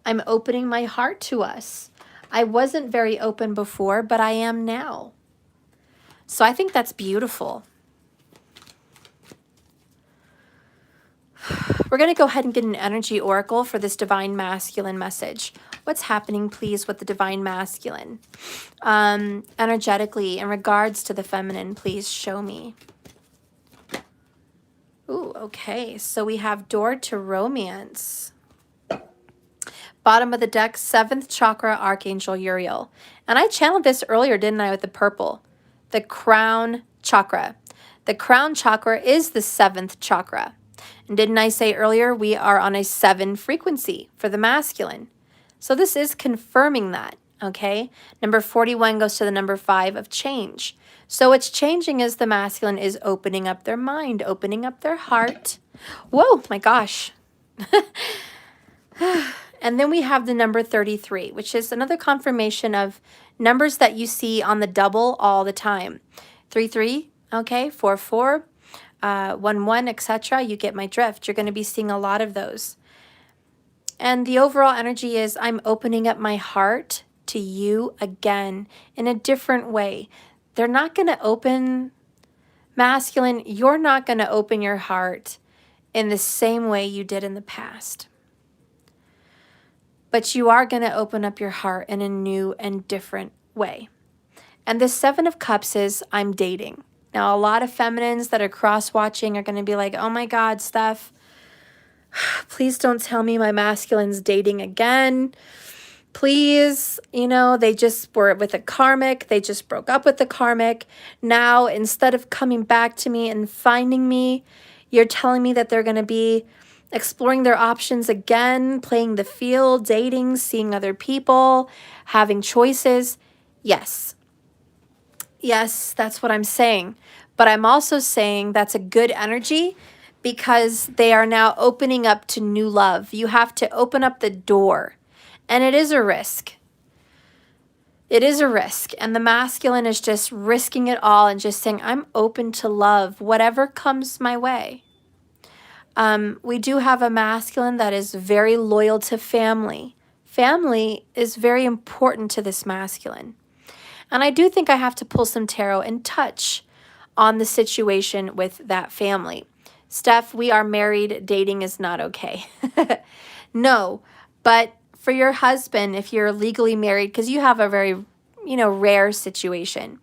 I'm opening my heart to us. I wasn't very open before, but I am now. So I think that's beautiful. We're going to go ahead and get an energy oracle for this divine masculine message. What's happening, please, with the divine masculine? Energetically, in regards to the feminine, please show me. Ooh, okay. So we have door to romance. Bottom of the deck, 7th chakra, Archangel Uriel. And I channeled this earlier, didn't I, with the purple? The crown chakra. The crown chakra is the 7th chakra. And didn't I say earlier, we are on a 7 frequency for the masculine. So this is confirming that, okay? Number 41 goes to the number 5 of change. So what's changing is the masculine is opening up their mind, opening up their heart. Whoa, my gosh. And then we have the number 33, which is another confirmation of numbers that you see on the double all the time. 33, okay, 44, 1, etc. You get my drift. You're going to be seeing a lot of those. And the overall energy is I'm opening up my heart to you again in a different way. They're not going to open, masculine, you're not going to open your heart in the same way you did in the past. But you are going to open up your heart in a new and different way. And the 7 of Cups is I'm dating. Now, a lot of feminines that are cross-watching are going to be like, oh my God, Steph, please don't tell me my masculine's dating again. Please, you know, they just were with a Karmic. They just broke up with the Karmic. Now, instead of coming back to me and finding me, you're telling me that they're going to be exploring their options again, playing the field, dating, seeing other people, having choices. Yes. Yes, that's what I'm saying. But I'm also saying that's a good energy because they are now opening up to new love. You have to open up the door. And it is a risk. It is a risk. And the masculine is just risking it all and just saying, I'm open to love, whatever comes my way. We do have a masculine that is very loyal to family. Family is very important to this masculine. And I do think I have to pull some tarot and touch on the situation with that family. Steph, we are married. Dating is not okay. No, but for your husband, if you're legally married, because you have a very, rare situation.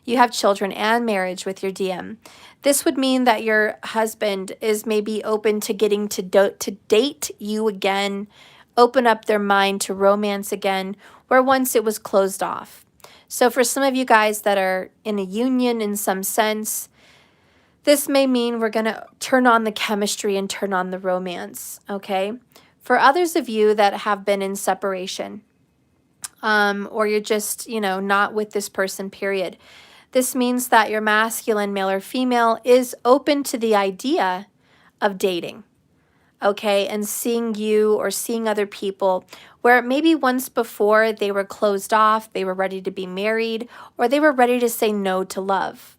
You have children and marriage with your DM. This would mean that your husband is maybe open to getting to date you again, open up their mind to romance again, where once it was closed off. So for some of you guys that are in a union in some sense, this may mean we're going to turn on the chemistry and turn on the romance, okay? For others of you that have been in separation, or you're just, not with this person, period, this means that your masculine, male or female, is open to the idea of dating, okay, and seeing you or seeing other people where maybe once before they were closed off, they were ready to be married, or they were ready to say no to love,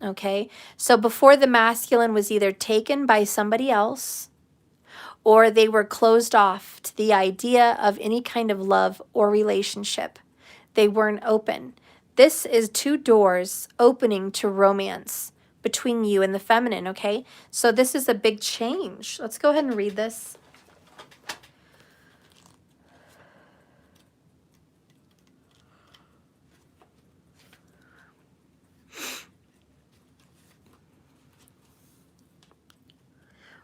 okay? So before the masculine was either taken by somebody else, or they were closed off to the idea of any kind of love or relationship. They weren't open. This is 2 doors opening to romance between you and the feminine, okay? So this is a big change. Let's go ahead and read this.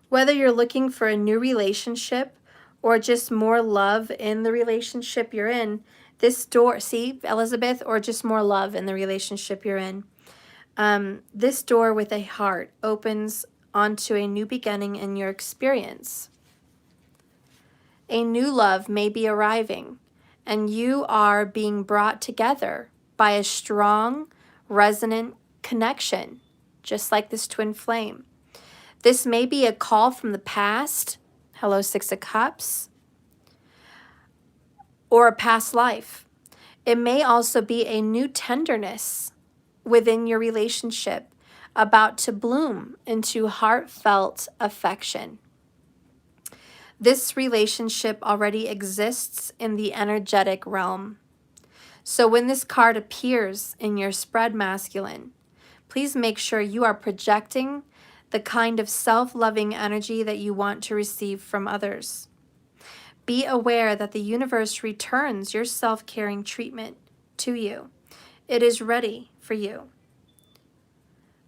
Whether you're looking for a new relationship or just more love in the relationship you're in, this door, see, Elizabeth, or just more love in the relationship you're in. This door with a heart opens onto a new beginning in your experience. A new love may be arriving, and you are being brought together by a strong, resonant connection, just like this twin flame. This may be a call from the past, hello 6 of Cups, or a past life. It may also be a new tenderness within your relationship about to bloom into heartfelt affection. This relationship already exists in the energetic realm. So when this card appears in your spread masculine, please make sure you are projecting the kind of self-loving energy that you want to receive from others. Be aware that the universe returns your self-caring treatment to you. It is ready for you.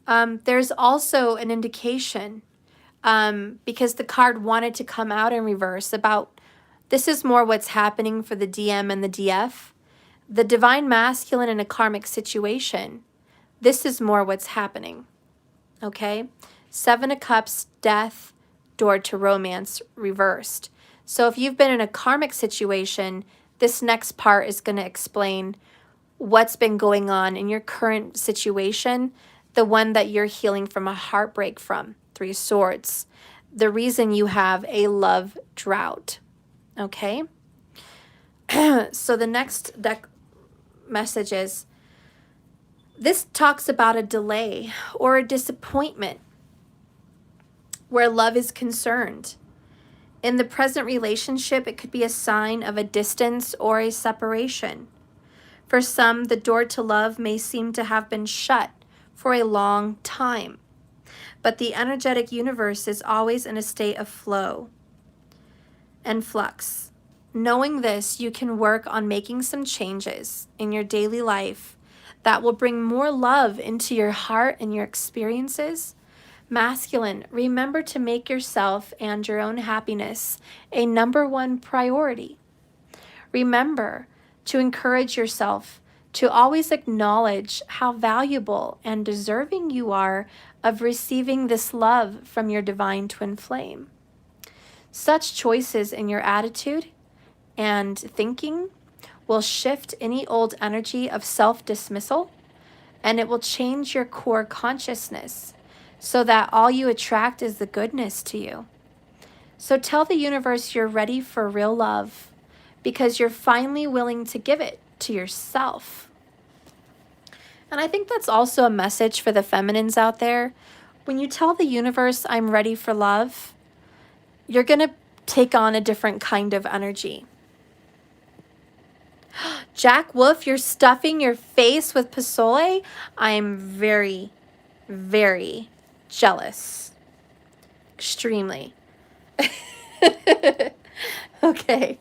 There's also an indication, because the card wanted to come out in reverse, about this is more what's happening for the DM and the DF. The divine masculine in a karmic situation, this is more what's happening. Okay? 7 of Cups, death, door to romance, reversed. So if you've been in a karmic situation, this next part is going to explain what's been going on in your current situation, the one that you're healing from a heartbreak from, 3 of Swords, the reason you have a love drought. Okay? So the next deck message is, this talks about a delay or a disappointment where love is concerned. In the present relationship, it could be a sign of a distance or a separation. For some, the door to love may seem to have been shut for a long time, but the energetic universe is always in a state of flow and flux. Knowing this, you can work on making some changes in your daily life that will bring more love into your heart and your experiences. Masculine, remember to make yourself and your own happiness a #1 priority. Remember to encourage yourself to always acknowledge how valuable and deserving you are of receiving this love from your divine twin flame. Such choices in your attitude and thinking will shift any old energy of self-dismissal, and it will change your core consciousness so that all you attract is the goodness to you. So tell the universe you're ready for real love because you're finally willing to give it to yourself. And I think that's also a message for the feminines out there. When you tell the universe, I'm ready for love, you're going to take on a different kind of energy. Jack Wolf, you're stuffing your face with pozole? I'm very, very jealous. Extremely. Okay.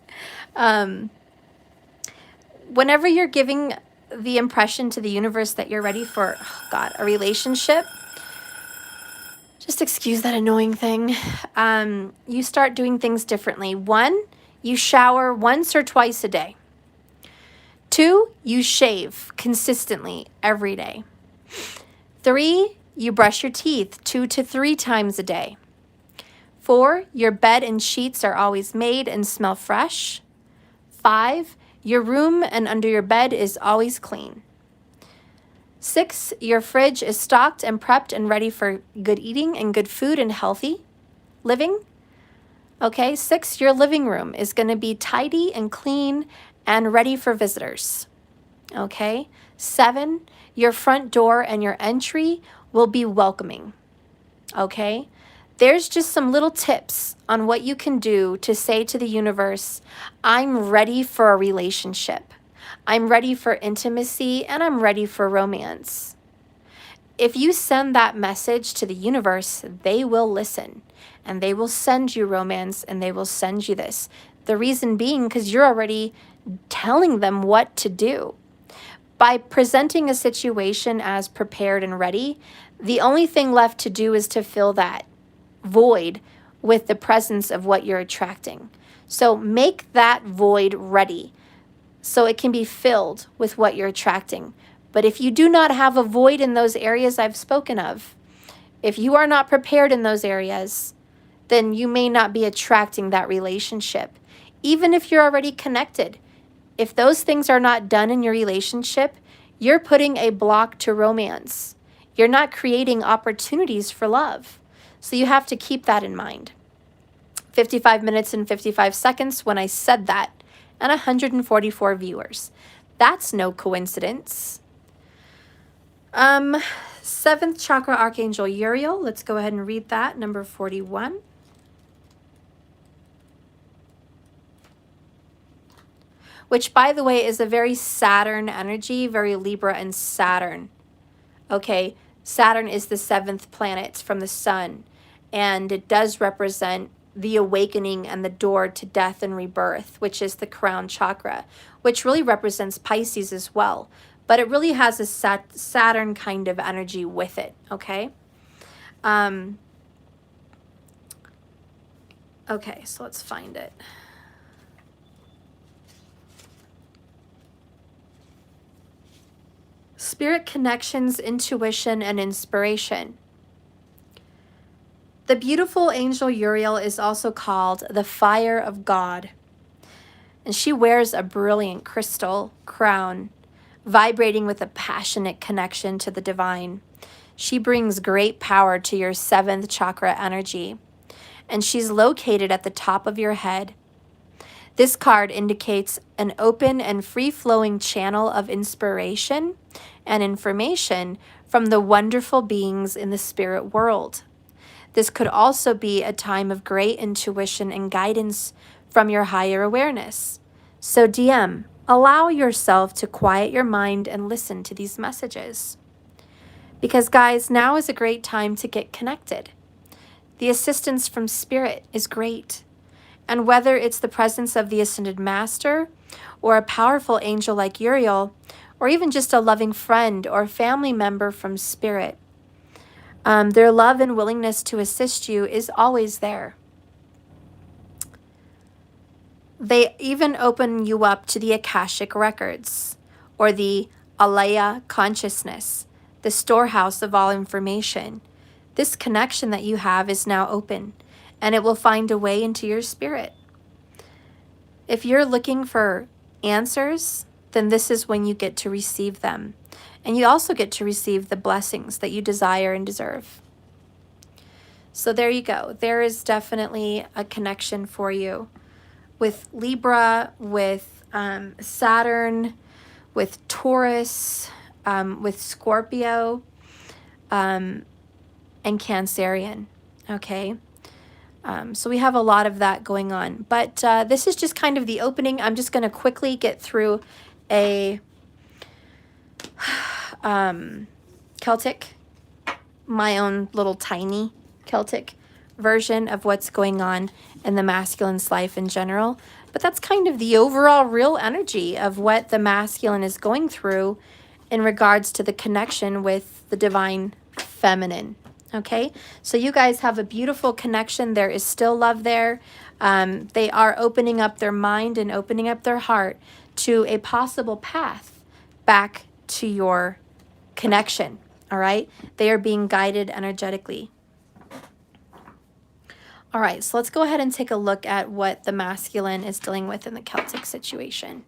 Whenever you're giving the impression to the universe that you're ready for, oh God, a relationship, just excuse that annoying thing. You start doing things differently. 1, you shower once or twice a day. 2, you shave consistently every day. 3, you brush your teeth 2 to 3 times a day. 4, your bed and sheets are always made and smell fresh. 5, your room and under your bed is always clean. 6, your fridge is stocked and prepped and ready for good eating and good food and healthy living. Okay, 6, your living room is going to be tidy and clean and ready for visitors. Okay, 7, your front door and your entry will be welcoming. Okay, there's just some little tips on what you can do to say to the universe, I'm ready for a relationship. I'm ready for intimacy, and I'm ready for romance. If you send that message to the universe, they will listen, and they will send you romance, and they will send you this. The reason being because you're already telling them what to do. By presenting a situation as prepared and ready, the only thing left to do is to fill that void with the presence of what you're attracting. So make that void ready so it can be filled with what you're attracting. But if you do not have a void in those areas I've spoken of, if you are not prepared in those areas, then you may not be attracting that relationship. Even if you're already connected, if those things are not done in your relationship, you're putting a block to romance. You're not creating opportunities for love. So you have to keep that in mind. 55 minutes and 55 seconds when I said that, and 144 viewers. That's no coincidence. 7th chakra, Archangel Uriel. Let's go ahead and read that, number 41. Which, by the way, is a very Saturn energy, very Libra and Saturn. Okay, Saturn is the 7th planet from the sun, and it does represent the awakening and the door to death and rebirth, which is the crown chakra, which really represents Pisces as well. But it really has a Saturn kind of energy with it, okay? Okay, so let's find it. Spirit connections, intuition, and inspiration. The beautiful angel Uriel is also called the Fire of God, and she wears a brilliant crystal crown, vibrating with a passionate connection to the divine. She brings great power to your 7th chakra energy, and she's located at the top of your head. This card indicates an open and free-flowing channel of inspiration and information from the wonderful beings in the spirit world. This could also be a time of great intuition and guidance from your higher awareness. So DM, allow yourself to quiet your mind and listen to these messages. Because guys, now is a great time to get connected. The assistance from spirit is great. And whether it's the presence of the Ascended Master or a powerful angel like Uriel, or even just a loving friend or family member from spirit, their love and willingness to assist you is always there. They even open you up to the Akashic records, or the Alaya consciousness, the storehouse of all information. This connection that you have is now open, and it will find a way into your spirit. If you're looking for answers, then this is when you get to receive them. And you also get to receive the blessings that you desire and deserve. So there you go. There is definitely a connection for you with Libra, with Saturn, with Taurus, with Scorpio, and Cancerian. Okay. So we have a lot of that going on. But this is just kind of the opening. I'm just going to quickly get through a Celtic, my own little tiny Celtic version of what's going on in the masculine's life in general. But that's kind of the overall real energy of what the masculine is going through in regards to the connection with the divine feminine. Okay, so you guys have a beautiful connection. There is still love there. They are opening up their mind and opening up their heart to a possible path back to your connection. All right, they are being guided energetically. All right, so let's go ahead and take a look at what the masculine is dealing with in the Celtic situation.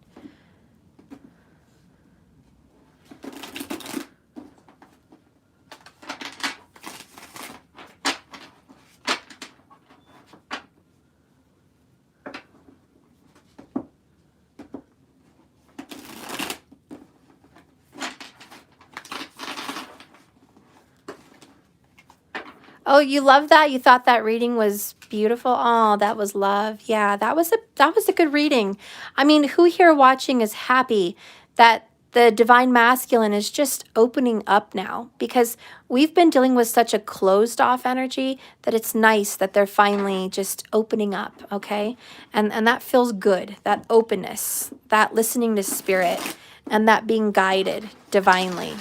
Oh, you love that? You thought that reading was beautiful? Oh, that was love. Yeah, that was a good reading. I mean, who here watching is happy that the divine masculine is just opening up now? Because we've been dealing with such a closed off energy that it's nice that they're finally just opening up, okay? And that feels good. That openness, that listening to spirit, and that being guided divinely.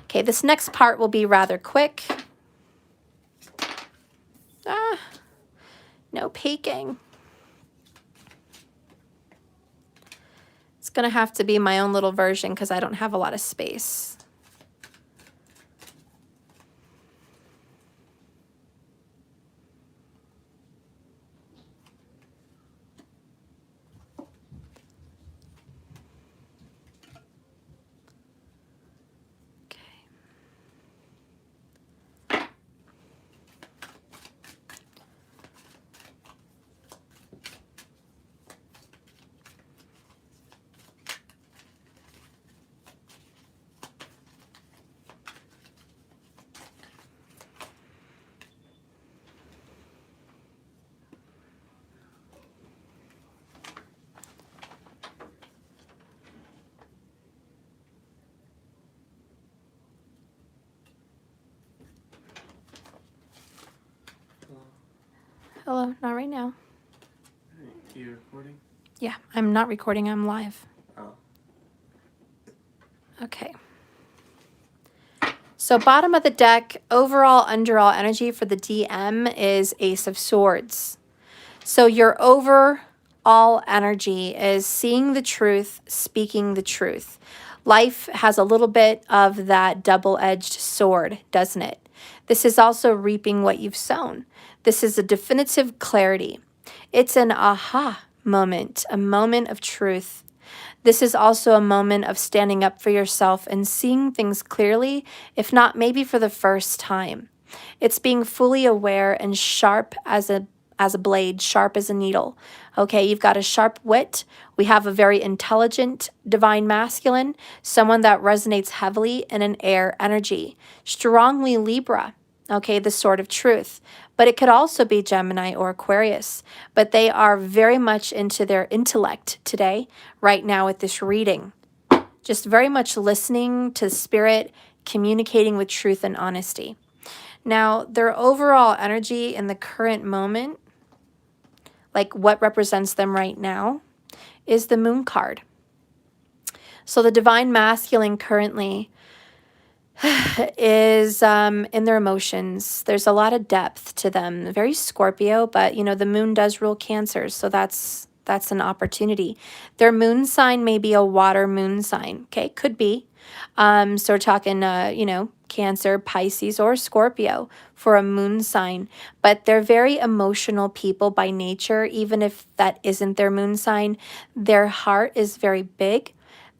Okay, this next part will be rather quick. No peeking. It's going to have to be my own little version because I don't have a lot of space. Hello, not right now. You recording? Yeah, I'm not recording, I'm live. Oh. Okay. So bottom of the deck, overall underall energy for the DM is Ace of Swords. So your overall energy is seeing the truth, speaking the truth. Life has a little bit of that double-edged sword, doesn't it? This is also reaping what you've sown. This is a definitive clarity. It's an aha moment, a moment of truth. This is also a moment of standing up for yourself and seeing things clearly, if not maybe for the first time. It's being fully aware and sharp as a blade, sharp as a needle. Okay, you've got a sharp wit. We have a very intelligent divine masculine, someone that resonates heavily in an air energy, strongly Libra. Okay, the sword of truth. But it could also be Gemini or Aquarius. But they are very much into their intellect today, right now with this reading. Just very much listening to spirit, communicating with truth and honesty. Now, their overall energy in the current moment, like what represents them right now, is the Moon card. So the divine masculine currently is in their emotions. There's a lot of depth to them. Very Scorpio, but you know, the moon does rule Cancer, so that's an opportunity. Their moon sign may be a water moon sign. Okay, could be. So we're talking, you know, Cancer, Pisces, or Scorpio for a moon sign. But they're very emotional people by nature, even if that isn't their moon sign. Their heart is very big,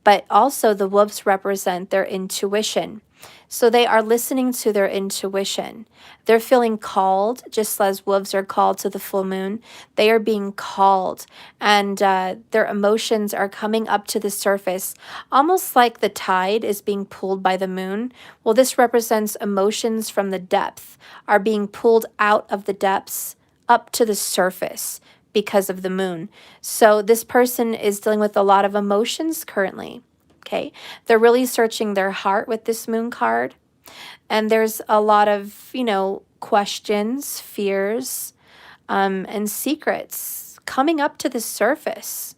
but also the wolves represent their intuition. So they are listening to their intuition. They're feeling called, just as wolves are called to the full moon. They are being called, and their emotions are coming up to the surface, almost like the tide is being pulled by the moon. Well, this represents emotions from the depth are being pulled out of the depths up to the surface because of the moon. So this person is dealing with a lot of emotions currently. Okay, they're really searching their heart with this moon card. And there's a lot of, you know, questions, fears, and secrets coming up to the surface.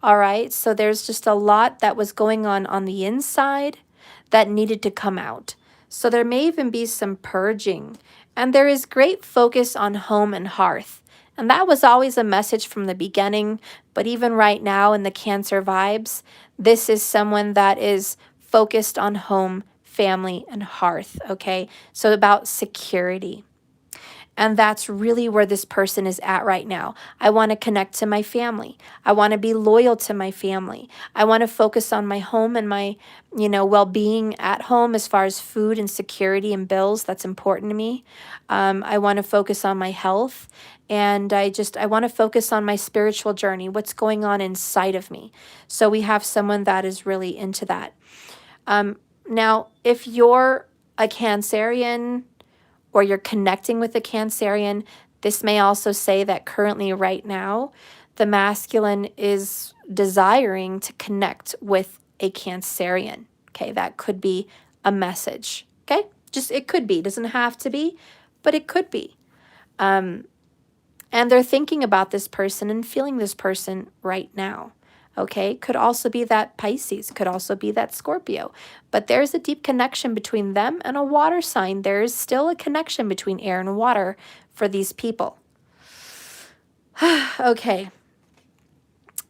All right, so there's just a lot that was going on the inside that needed to come out. So there may even be some purging. And there is great focus on home and hearth. And that was always a message from the beginning. But even right now in the Cancer vibes, this is someone that is focused on home, family, and hearth, okay? So about security. And that's really where this person is at right now. I want to connect to my family. I want to be loyal to my family. I want to focus on my home and my, you know, well-being at home as far as food and security and bills. That's important to me. I want to focus on my health. And I want to focus on my spiritual journey, what's going on inside of me. So we have someone that is really into that. Now, if you're a Cancerian or you're connecting with a Cancerian. This may also say that currently, right now, the masculine is desiring to connect with a Cancerian. Okay, that could be a message. Okay, just it could be, doesn't have to be, but it could be. And they're thinking about this person and feeling this person right now. Okay, could also be that Pisces, could also be that Scorpio. But there's a deep connection between them and a water sign. There is still a connection between air and water for these people. Okay.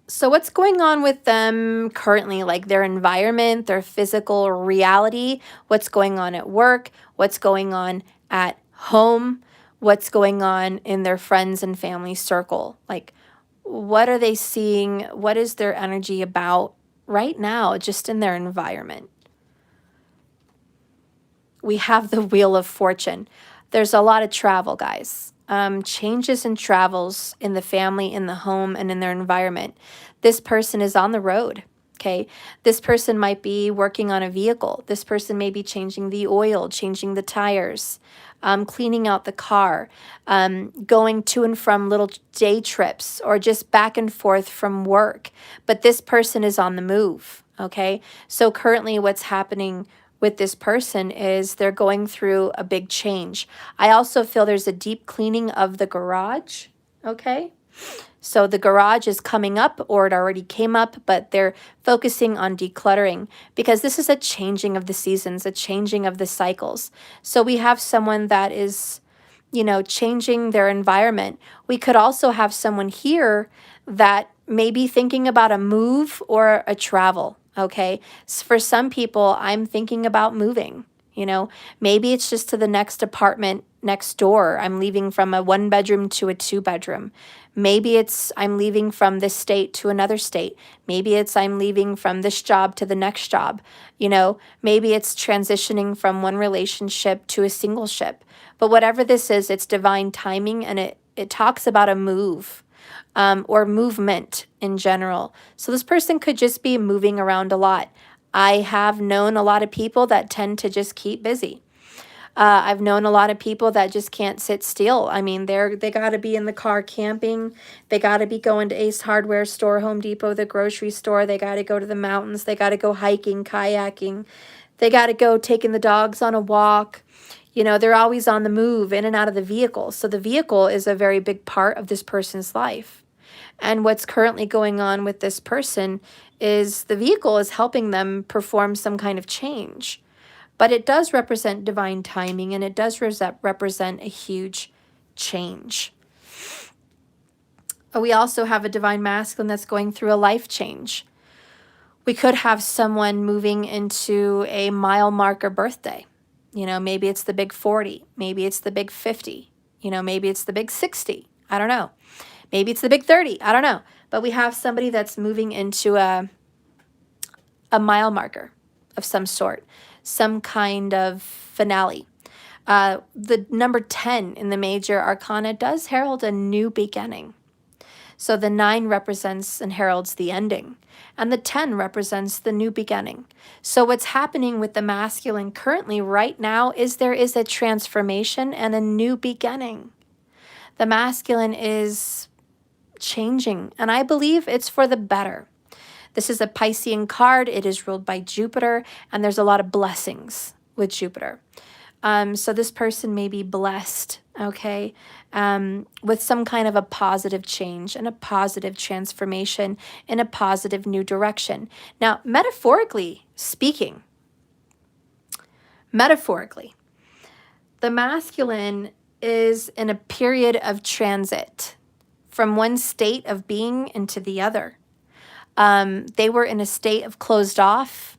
So what's going on with them currently, like their environment, their physical reality, what's going on at work, what's going on at home, what's going on in their friends and family circle? Like, what are they seeing? What is their energy about right now, just in their environment? We have the Wheel of Fortune. There's a lot of travel, guys. Changes and travels in the family, in the home, and in their environment. This person is on the road, okay? This person might be working on a vehicle. This person may be changing the oil, changing the tires, cleaning out the car, going to and from little day trips, or just back and forth from work. But this person is on the move, okay? So currently what's happening with this person is they're going through a big change. I also feel there's a deep cleaning of the garage, okay? So the garage is coming up, or it already came up, but they're focusing on decluttering because this is a changing of the seasons, a changing of the cycles. So we have someone that is, you know, changing their environment. We could also have someone here that may be thinking about a move or a travel. Okay, so for some people, I'm thinking about moving. You know, maybe it's just to the next apartment next door. I'm leaving from a 1-bedroom to a 2-bedroom. Maybe it's I'm leaving from this state to another state. Maybe it's I'm leaving from this job to the next job. You know, maybe it's transitioning from one relationship to a single ship. But whatever this is, it's divine timing, and it talks about a move. Or movement in general. So this person could just be moving around a lot. I have known a lot of people that tend to just keep busy. I've known a lot of people that just can't sit still. I mean, they got to be in the car camping. They got to be going to Ace Hardware store, Home Depot, the grocery store. They got to go to the mountains. They got to go hiking, kayaking. They got to go taking the dogs on a walk. You know, they're always on the move, in and out of the vehicle. So the vehicle is a very big part of this person's life. And what's currently going on with this person is the vehicle is helping them perform some kind of change. But it does represent divine timing, and it does represent a huge change. We also have a divine masculine that's going through a life change. We could have someone moving into a mile marker birthday. You know, maybe it's the big 40. Maybe it's the big 50. You know, maybe it's the big 60. I don't know. Maybe it's the big 30. I don't know. But we have somebody that's moving into a mile marker of some sort, some kind of finale. The number 10 in the major arcana does herald a new beginning. So the 9 represents and heralds the ending, and the 10 represents the new beginning. So what's happening with the masculine currently right now is there is a transformation and a new beginning. The masculine is changing, and I believe it's for the better. This is a Piscean card. It is ruled by Jupiter, and there's a lot of blessings with Jupiter. So this person may be blessed, okay, with some kind of a positive change and a positive transformation in a positive new direction. Now, metaphorically speaking, the masculine is in a period of transit from one state of being into the other. They were in a state of closed off.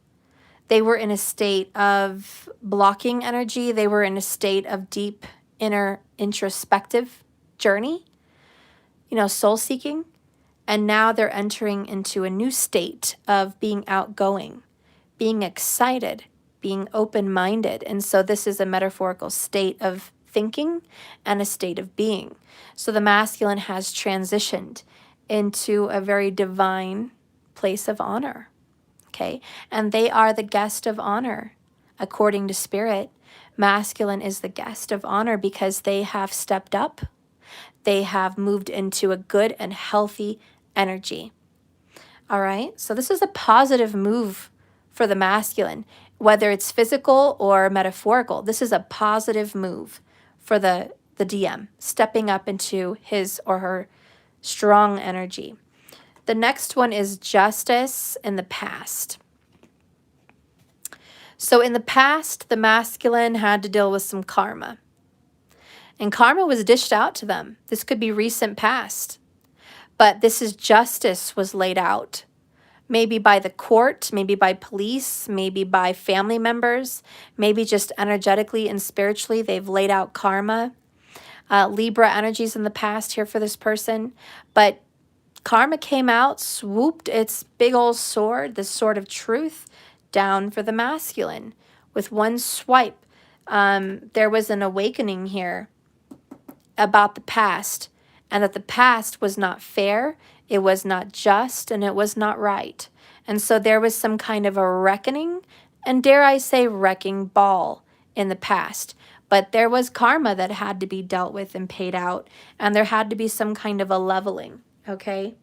They were in a state of blocking energy. They were in a state of deep inner introspective journey, you know, soul seeking. And now they're entering into a new state of being outgoing, being excited, being open-minded. And so this is a metaphorical state of thinking and a state of being. So the masculine has transitioned into a very divine place of honor. Okay, and they are the guest of honor, according to spirit. Masculine is the guest of honor because they have stepped up. They have moved into a good and healthy energy. All right, so this is a positive move for the masculine, whether it's physical or metaphorical. This is a positive move for the DM, stepping up into his or her strong energy. The next one is justice in the past. So in the past, the masculine had to deal with some karma. And karma was dished out to them. This could be recent past. But this is justice was laid out. Maybe by the court, maybe by police, maybe by family members, maybe just energetically and spiritually, they've laid out karma. Libra energies in the past here for this person. But karma came out, swooped its big old sword, the sword of truth, down for the masculine. With one swipe, there was an awakening here about the past, and that the past was not fair, it was not just, and it was not right. And so there was some kind of a reckoning, and dare I say wrecking ball in the past. But there was karma that had to be dealt with and paid out, and there had to be some kind of a leveling, okay?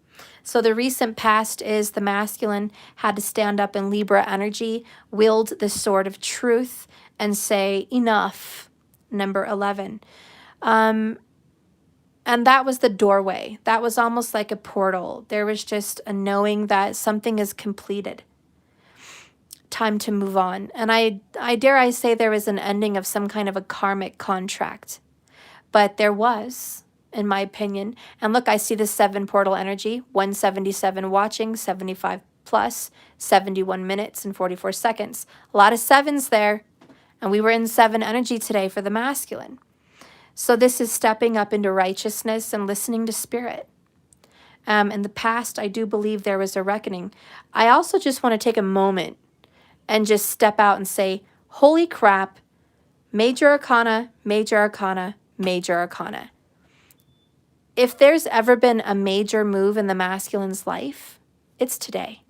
So the recent past is the masculine had to stand up in Libra energy, wield the sword of truth, and say, enough, number 11. And that was the doorway. That was almost like a portal. There was just a knowing that something is completed. Time to move on. And I dare I say there was an ending of some kind of a karmic contract. But there was, in my opinion. And look, I see the 7 portal energy, 177 watching, 75 plus, 71 minutes and 44 seconds. A lot of 7s there. And we were in 7 energy today for the masculine. So this is stepping up into righteousness and listening to spirit. In the past, I do believe there was a reckoning. I also just want to take a moment and just step out and say, holy crap, major arcana, major arcana, major arcana. If there's ever been a major move in the masculine's life, it's today.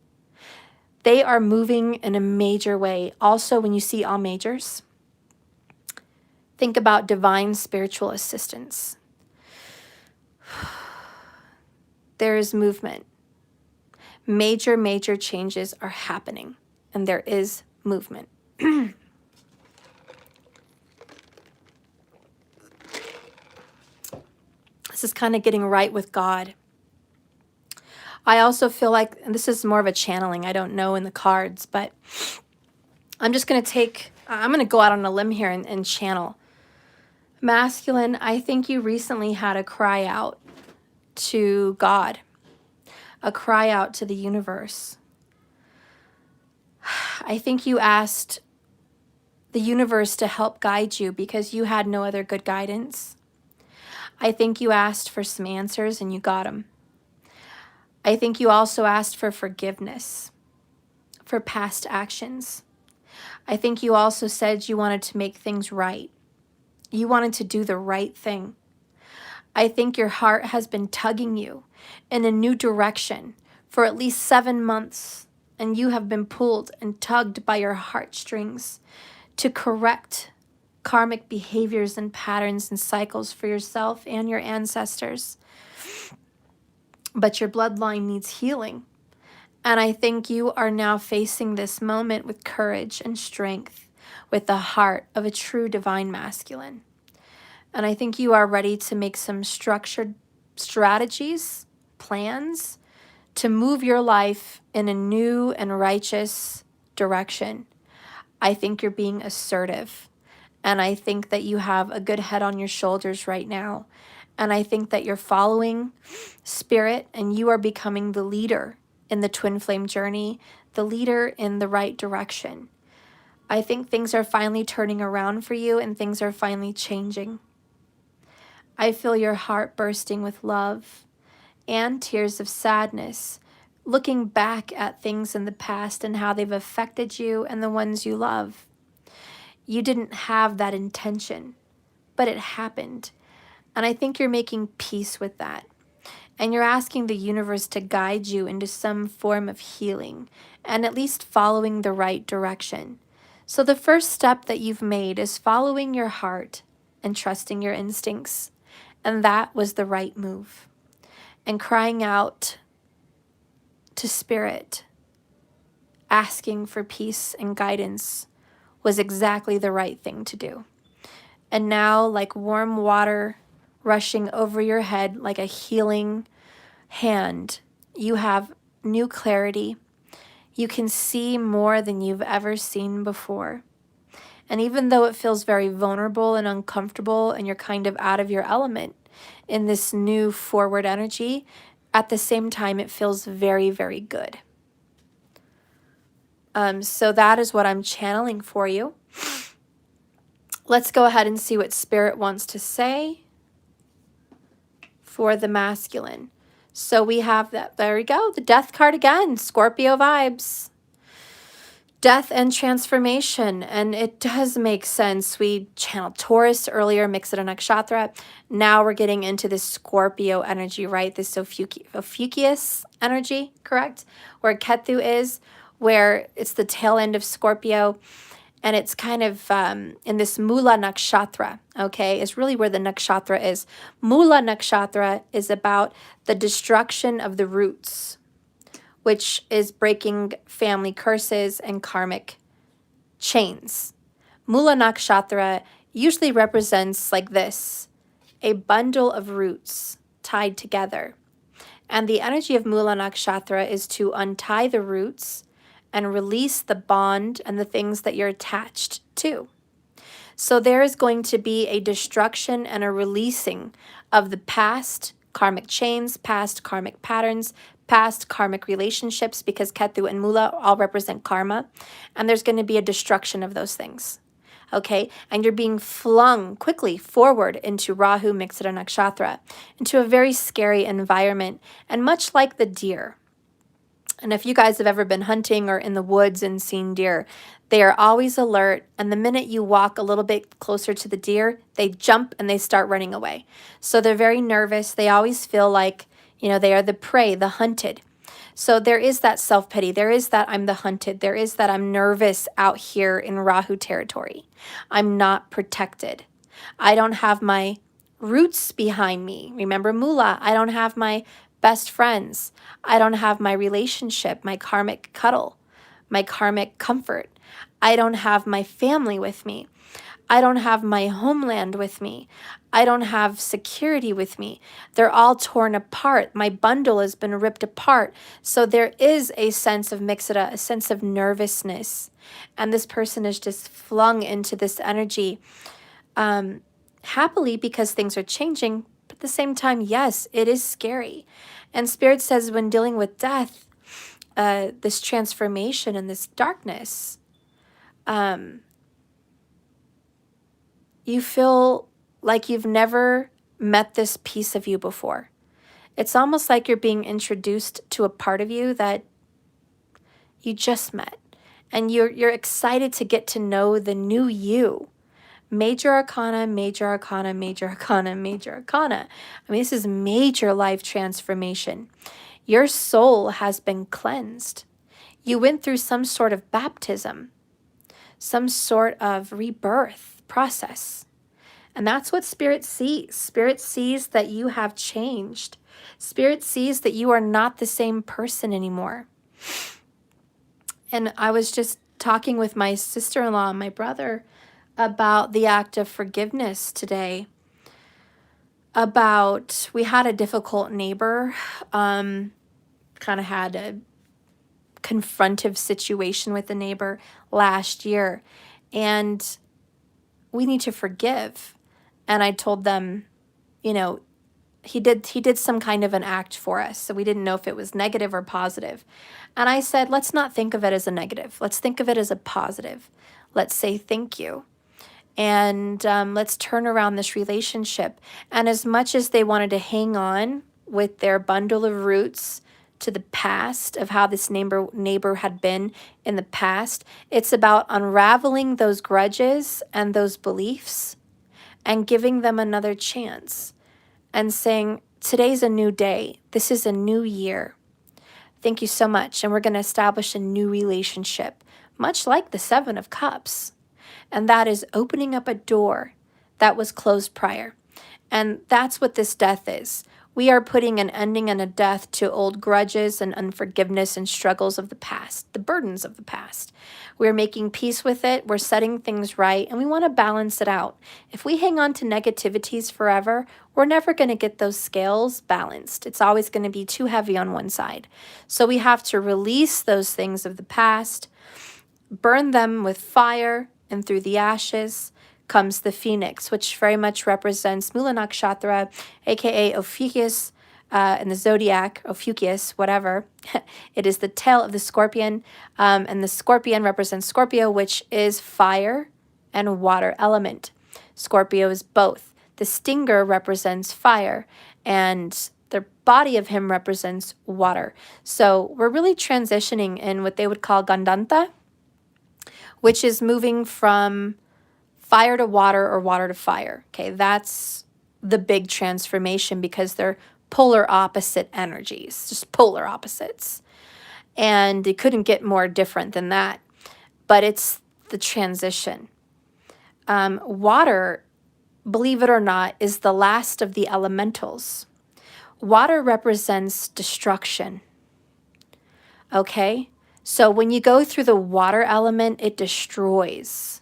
They are moving in a major way. Also, when you see all majors, think about divine spiritual assistance. There is movement. Major, major changes are happening, and there is movement. This is kind of getting right with God. I also feel like, and this is more of a channeling, I don't know in the cards, but I'm just going to go out on a limb here and channel. Masculine, I think you recently had a cry out to God, a cry out to the universe. I think you asked the universe to help guide you because you had no other good guidance. I think you asked for some answers and you got them. I think you also asked for forgiveness for past actions. I think you also said you wanted to make things right. You wanted to do the right thing. I think your heart has been tugging you in a new direction for at least 7 months, and you have been pulled and tugged by your heartstrings to correct karmic behaviors and patterns and cycles for yourself and your ancestors. But your bloodline needs healing. And I think you are now facing this moment with courage and strength, with the heart of a true divine masculine. And I think you are ready to make some structured strategies, plans, to move your life in a new and righteous direction. I think you're being assertive. And I think that you have a good head on your shoulders right now. And I think that you're following spirit and you are becoming the leader in the twin flame journey, the leader in the right direction. I think things are finally turning around for you and things are finally changing. I feel your heart bursting with love and tears of sadness, looking back at things in the past and how they've affected you and the ones you love. You didn't have that intention, but it happened. And I think you're making peace with that. And you're asking the universe to guide you into some form of healing and at least following the right direction. So the first step that you've made is following your heart and trusting your instincts. And that was the right move. And crying out to Spirit, asking for peace and guidance was exactly the right thing to do. And now, like warm water rushing over your head like a healing hand, you have new clarity. You can see more than you've ever seen before. And even though it feels very vulnerable and uncomfortable and you're kind of out of your element in this new forward energy, at the same time, it feels very, very good. So that is what I'm channeling for you. Let's go ahead and see what Spirit wants to say for the masculine. So we have that, there we go, the Death card again, Scorpio vibes. Death and transformation, and it does make sense. We channeled Taurus earlier, Mixita Nakshatra. Now we're getting into this Scorpio energy, right? This Ophiuchus energy, correct? Where Ketu is, where it's the tail end of Scorpio, and it's kind of in this Mula Nakshatra, okay? Is really where the Nakshatra is. Mula Nakshatra is about the destruction of the roots, which is breaking family curses and karmic chains. Mula Nakshatra usually represents like this, a bundle of roots tied together. And the energy of Mula Nakshatra is to untie the roots and release the bond and the things that you're attached to. So there is going to be a destruction and a releasing of the past karmic chains, past karmic patterns, past karmic relationships, because Ketu and Mula all represent karma. And there's going to be a destruction of those things. Okay, and you're being flung quickly forward into Rahu Mixita Nakshatra, into a very scary environment. And much like the deer, and if you guys have ever been hunting or in the woods and seen deer, they are always alert. And the minute you walk a little bit closer to the deer, they jump and they start running away. So they're very nervous. They always feel like, you know, they are the prey, the hunted. So there is that self-pity. There is that I'm the hunted. There is that I'm nervous out here in Rahu territory. I'm not protected. I don't have my roots behind me. Remember Mula, I don't have my best friends. I don't have my relationship, my karmic cuddle, my karmic comfort. I don't have my family with me. I don't have my homeland with me. I don't have security with me. They're all torn apart. My bundle has been ripped apart. So there is a sense of Mixita, a sense of nervousness. And this person is just flung into this energy happily because things are changing. But at the same time, yes, it is scary. And Spirit says when dealing with death, this transformation and this darkness, you feel like you've never met this piece of you before. It's almost like you're being introduced to a part of you that you just met. And you're excited to get to know the new you. Major Arcana, Major Arcana, Major Arcana, Major Arcana. I mean, this is major life transformation. Your soul has been cleansed. You went through some sort of baptism, some sort of rebirth process. And that's what Spirit sees. Spirit sees that you have changed. Spirit sees that you are not the same person anymore. And I was just talking with my sister-in-law and my brother about the act of forgiveness today. We had a difficult neighbor, kind of had a confrontive situation with the neighbor last year. And we need to forgive. And I told them, you know, he did some kind of an act for us. So we didn't know if it was negative or positive. And I said, let's not think of it as a negative. Let's think of it as a positive. Let's say thank you. And let's turn around this relationship. And as much as they wanted to hang on with their bundle of roots to the past of how this neighbor had been in the past, it's about unraveling those grudges and those beliefs and giving them another chance and saying, today's a new day. This is a new year. Thank you so much. And we're going to establish a new relationship much like the Seven of Cups. And that is opening up a door that was closed prior. And that's what this death is. We are putting an ending and a death to old grudges and unforgiveness and struggles of the past, the burdens of the past. We're making peace with it. We're setting things right, and we want to balance it out. If we hang on to negativities forever, we're never going to get those scales balanced. It's always going to be too heavy on one side. So we have to release those things of the past, burn them with fire, and through the ashes comes the phoenix, which very much represents Mula Nakshatra, aka Ophiuchus, in the zodiac, Ophiuchus, whatever. It is the tail of the scorpion, and the scorpion represents Scorpio, which is fire and water element. Scorpio is both. The stinger represents fire, and the body of him represents water. So we're really transitioning in what they would call Gandanta, which is moving from fire to water or water to fire. Okay, that's the big transformation because they're polar opposite energies, just polar opposites. And it couldn't get more different than that. But it's the transition. Water, believe it or not, is the last of the elementals. Water represents destruction. Okay? So when you go through the water element, it destroys.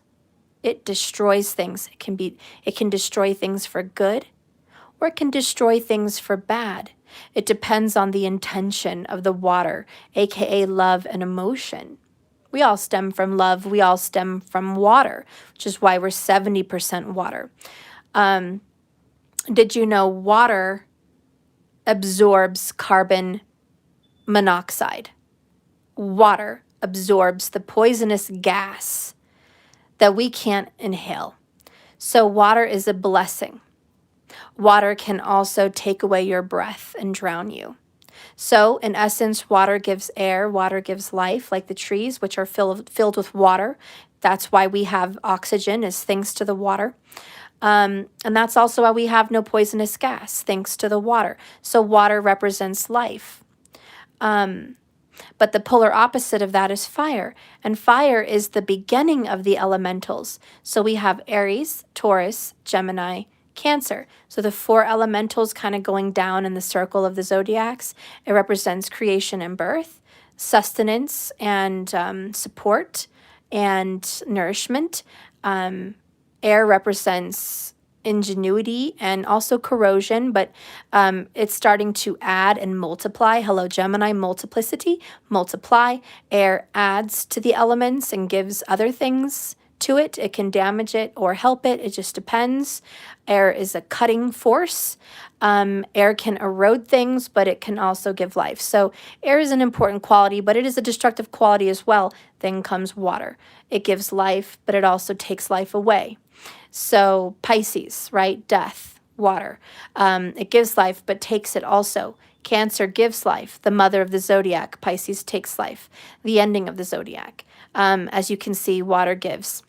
It destroys things. It can destroy things for good, or it can destroy things for bad. It depends on the intention of the water, aka love and emotion. We all stem from love. We all stem from water, which is why we're 70% water. Did you know water absorbs carbon monoxide? Water absorbs the poisonous gas that we can't inhale. So water is a blessing. Water can also take away your breath and drown you. So in essence, water gives air, water gives life, like the trees, which are filled with water. That's why we have oxygen, is thanks to the water. And that's also why we have no poisonous gas, thanks to the water. So water represents life. But the polar opposite of that is fire. And fire is the beginning of the elementals. So we have Aries, Taurus, Gemini, Cancer. So the 4 elementals kind of going down in the circle of the zodiacs. It represents creation and birth, sustenance and support and nourishment. Air represents ingenuity and also corrosion, but it's starting to add and multiply. Hello, Gemini, multiplicity, multiply. Air adds to the elements and gives other things to it. It can damage it or help it. It just depends. Air is a cutting force. Air can erode things, but it can also give life. So air is an important quality, but it is a destructive quality as well. Then comes water. It gives life, but it also takes life away. So Pisces, right? Death, water. It gives life, but takes it also. Cancer gives life. The mother of the zodiac. Pisces takes life. The ending of the zodiac. As you can see, water gives.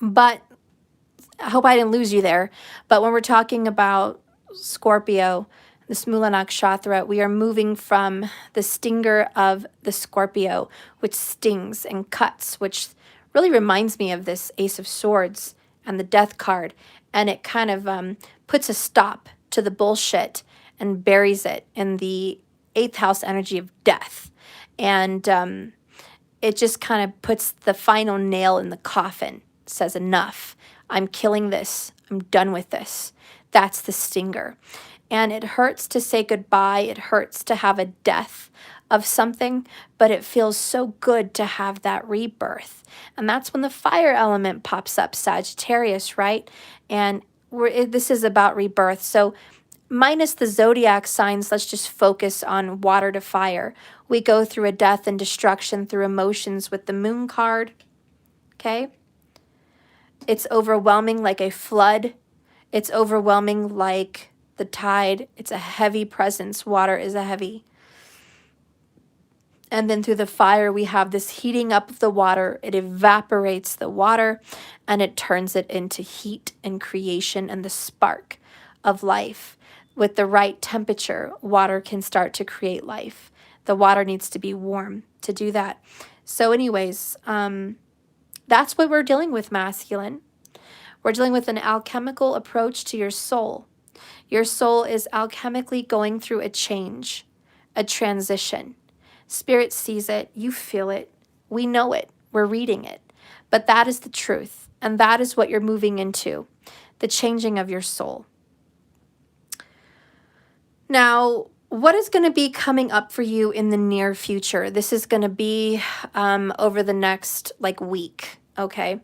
But I hope I didn't lose you there. But when we're talking about Scorpio, this Mula Nakshatra, we are moving from the stinger of the Scorpio, which stings and cuts, which really reminds me of this Ace of Swords and the Death card. And it kind of puts a stop to the bullshit and buries it in the 8th house energy of death. And it just kind of puts the final nail in the coffin. Says enough. I'm killing this. I'm done with this. That's the stinger. And it hurts to say goodbye. It hurts to have a death of something, but it feels so good to have that rebirth. And that's when the fire element pops up, Sagittarius, right? And this is about rebirth. So minus the zodiac signs, let's just focus on water to fire. We go through a death and destruction through emotions with the moon card, okay? It's overwhelming like a flood. It's overwhelming like the tide. It's a heavy presence. Water is a heavy. And then through the fire, we have this heating up of the water. It evaporates the water and it turns it into heat and creation and the spark of life. With the right temperature, water can start to create life. The water needs to be warm to do that. So anyways, that's what we're dealing with, masculine. We're dealing with an alchemical approach to your soul. Your soul is alchemically going through a change, a transition. Spirit sees it, you feel it, we know it, we're reading it. But that is the truth, and that is what you're moving into, the changing of your soul. Now, what is going to be coming up for you in the near future? This is going to be over the next week, okay?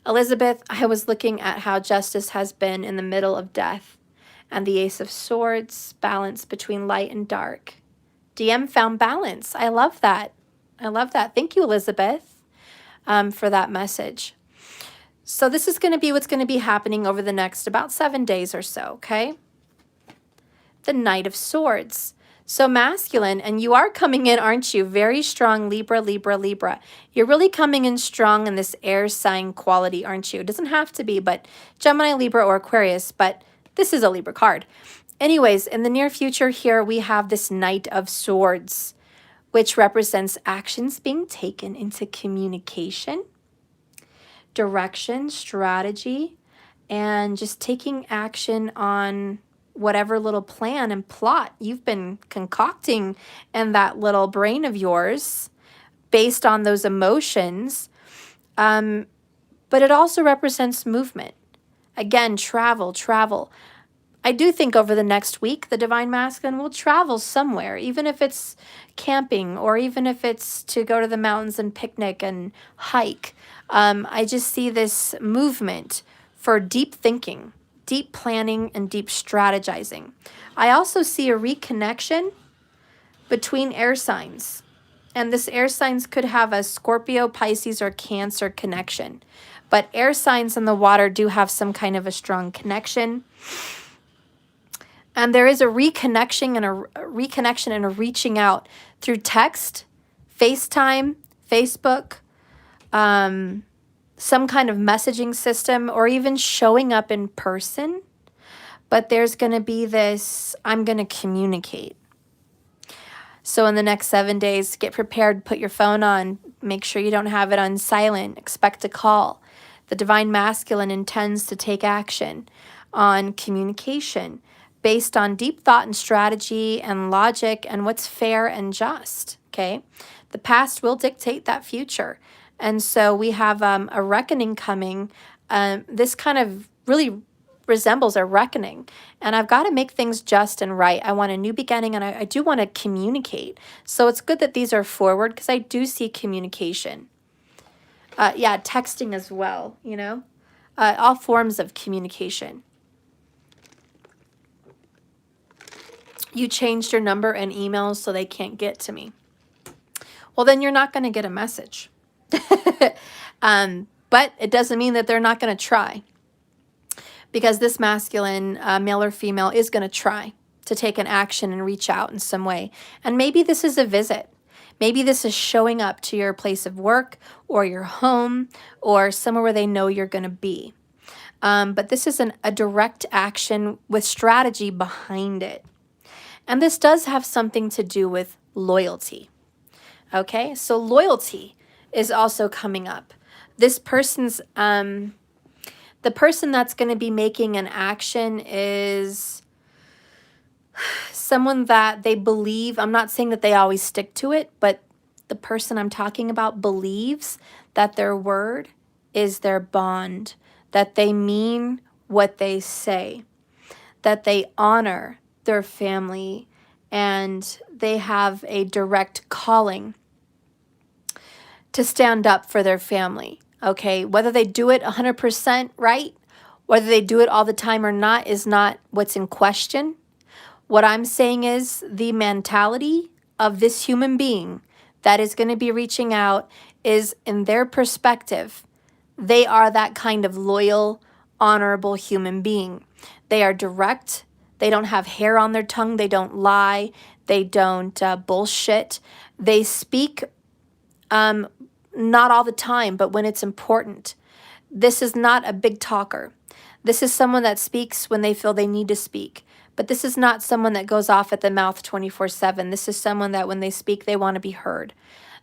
Elizabeth, I was looking at how justice has been in the middle of death and the Ace of Swords, balance between light and dark. DM found balance. I love that. I love that. Thank you, Elizabeth, for that message. So this is going to be what's going to be happening over the next about 7 days or so, okay? The Knight of Swords. So masculine, and you are coming in, aren't you? Very strong, Libra, Libra, Libra. You're really coming in strong in this air sign quality, aren't you? It doesn't have to be, but Gemini, Libra, or Aquarius, but this is a Libra card. Anyways, in the near future here, we have this Knight of Swords, which represents actions being taken into communication, direction, strategy, and just taking action on whatever little plan and plot you've been concocting in that little brain of yours based on those emotions. But it also represents movement. Again, travel. I do think over the next week, the Divine Masculine will travel somewhere, even if it's camping or even if it's to go to the mountains and picnic and hike. I just see this movement for deep thinking, deep planning, and deep strategizing. I also see a reconnection between air signs. And this air signs could have a Scorpio, Pisces, or Cancer connection. But air signs in the water do have some kind of a strong connection. And there is a reconnection and a reaching out through text, FaceTime, Facebook, some kind of messaging system, or even showing up in person. But there's going to be this, I'm going to communicate. So in the next 7 days, get prepared, put your phone on, make sure you don't have it on silent, expect a call. The Divine Masculine intends to take action on communication based on deep thought and strategy and logic and what's fair and just, okay? The past will dictate that future. And so we have a reckoning coming. This kind of really resembles a reckoning. And I've got to make things just and right. I want a new beginning, and I do want to communicate. So it's good that these are forward because I do see communication. Yeah, texting as well, you know? All forms of communication. You changed your number and emails so they can't get to me. Well, then you're not going to get a message. But it doesn't mean that they're not going to try. Because this masculine, male or female, is going to try to take an action and reach out in some way. And maybe this is a visit. Maybe this is showing up to your place of work or your home or somewhere where they know you're going to be. But this is a direct action with strategy behind it. And this does have something to do with loyalty. Okay, so loyalty is also coming up. This person's, the person that's going to be making an action is someone that they believe. I'm not saying that they always stick to it, but the person I'm talking about believes that their word is their bond, that they mean what they say, that they honor their family, and they have a direct calling to stand up for their family, okay? Whether they do it 100% right, whether they do it all the time or not is not what's in question. What I'm saying is the mentality of this human being that is going to be reaching out is, in their perspective, they are that kind of loyal, honorable human being. They are direct. They don't have hair on their tongue. They don't lie. They don't bullshit. They speak not all the time, but when it's important. This is not a big talker. This is someone that speaks when they feel they need to speak. But this is not someone that goes off at the mouth 24/7. This is someone that when they speak, they want to be heard.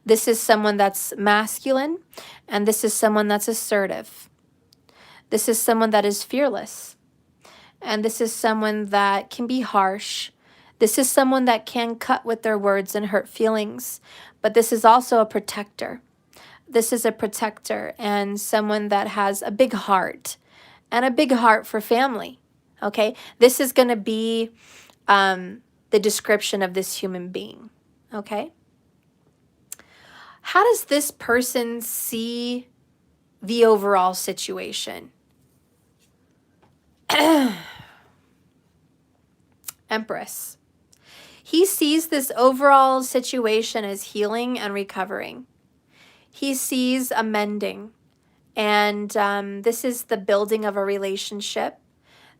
This is someone that's masculine, and this is someone that's assertive. This is someone that is fearless, and this is someone that can be harsh. This is someone that can cut with their words and hurt feelings, but this is also a protector. This is a protector and someone that has a big heart and a big heart for family. Okay, this is going to be the description of this human being. Okay, how does this person see the overall situation? Empress. He sees this overall situation as healing and recovering. He sees a mending, and this is the building of a relationship.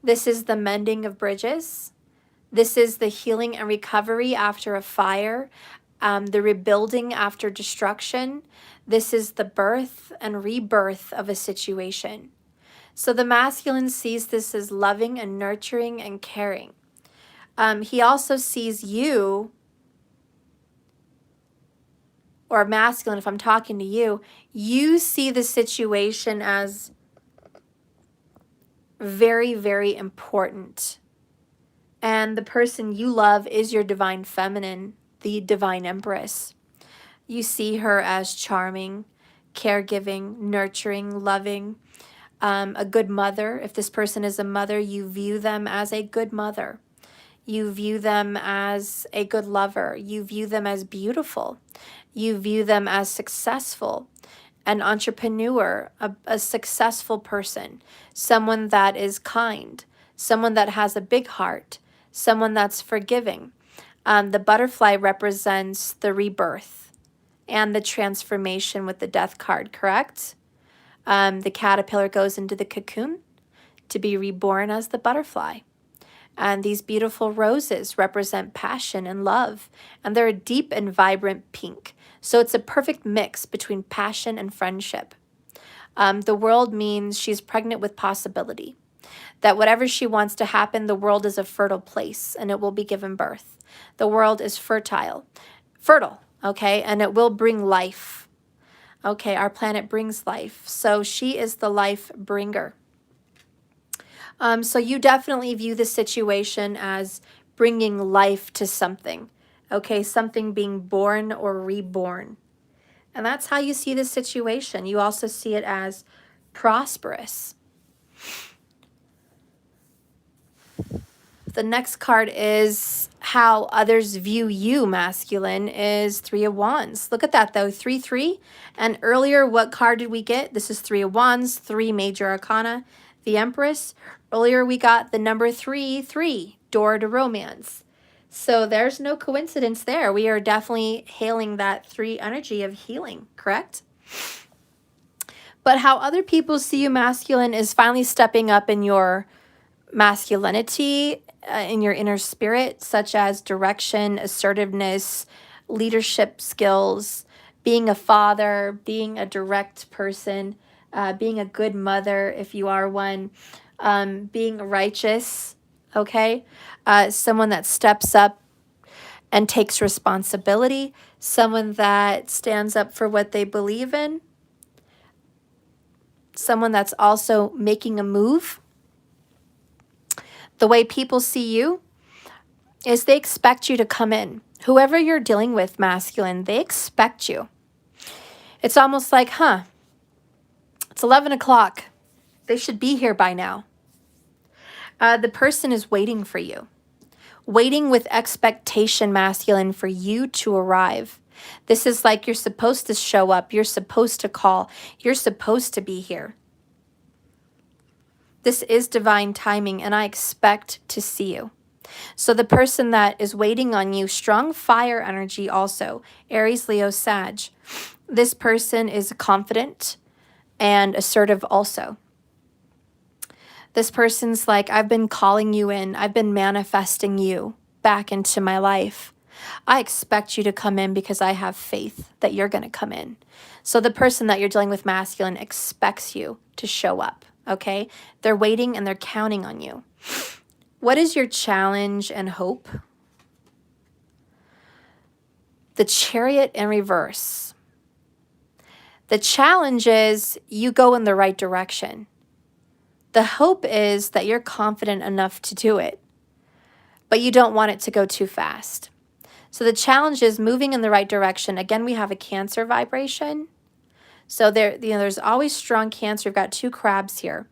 This is the mending of bridges. This is the healing and recovery after a fire, the rebuilding after destruction. This is the birth and rebirth of a situation. So the masculine sees this as loving and nurturing and caring. He also sees you, or masculine, if I'm talking to you, you see the situation as very, very important. And the person you love is your divine feminine, the divine empress. You see her as charming, caregiving, nurturing, loving, a good mother. If this person is a mother, you view them as a good mother. You view them as a good lover. You view them as beautiful. You view them as successful, an entrepreneur, a successful person, someone that is kind, someone that has a big heart, someone that's forgiving. The butterfly represents the rebirth and the transformation with the death card, correct? The caterpillar goes into the cocoon to be reborn as the butterfly. And these beautiful roses represent passion and love, and they're a deep and vibrant pink. So it's a perfect mix between passion and friendship. The world means she's pregnant with possibility, that whatever she wants to happen, the world is a fertile place, and it will be given birth. The world is fertile, okay, and it will bring life. Okay, our planet brings life, so she is the life bringer. So you definitely view the situation as bringing life to something, okay? Something being born or reborn. And that's how you see the situation. You also see it as prosperous. The next card is how others view you, masculine, is Three of Wands. Look at that, though, 3-3. And earlier, what card did we get? This is Three of Wands, 3 major arcana, the Empress. Earlier, we got the number 3-3, door to romance. So there's no coincidence there. We are definitely hailing that 3 energy of healing, correct? But how other people see you, masculine, is finally stepping up in your masculinity, in your inner spirit, such as direction, assertiveness, leadership skills, being a father, being a direct person, being a good mother if you are one, being righteous, okay? Someone that steps up and takes responsibility, someone that stands up for what they believe in, someone that's also making a move. The way people see you is they expect you to come in. Whoever you're dealing with, masculine, they expect you. It's almost like, it's 11 o'clock. They should be here by now. The person is waiting for you. Waiting with expectation, masculine, for you to arrive. This is like you're supposed to show up. You're supposed to call. You're supposed to be here. This is divine timing, and I expect to see you. So the person that is waiting on you, strong fire energy also, Aries, Leo, Sag. This person is confident and assertive also. This person's like, I've been calling you in. I've been manifesting you back into my life. I expect you to come in because I have faith that you're going to come in. So the person that you're dealing with, masculine, expects you to show up, okay? They're waiting and they're counting on you. What is your challenge and hope? The Chariot in reverse. The challenge is you go in the right direction. The hope is that you're confident enough to do it, but you don't want it to go too fast. So the challenge is moving in the right direction. Again, we have a Cancer vibration. So there's always strong Cancer. We've got 2 crabs here,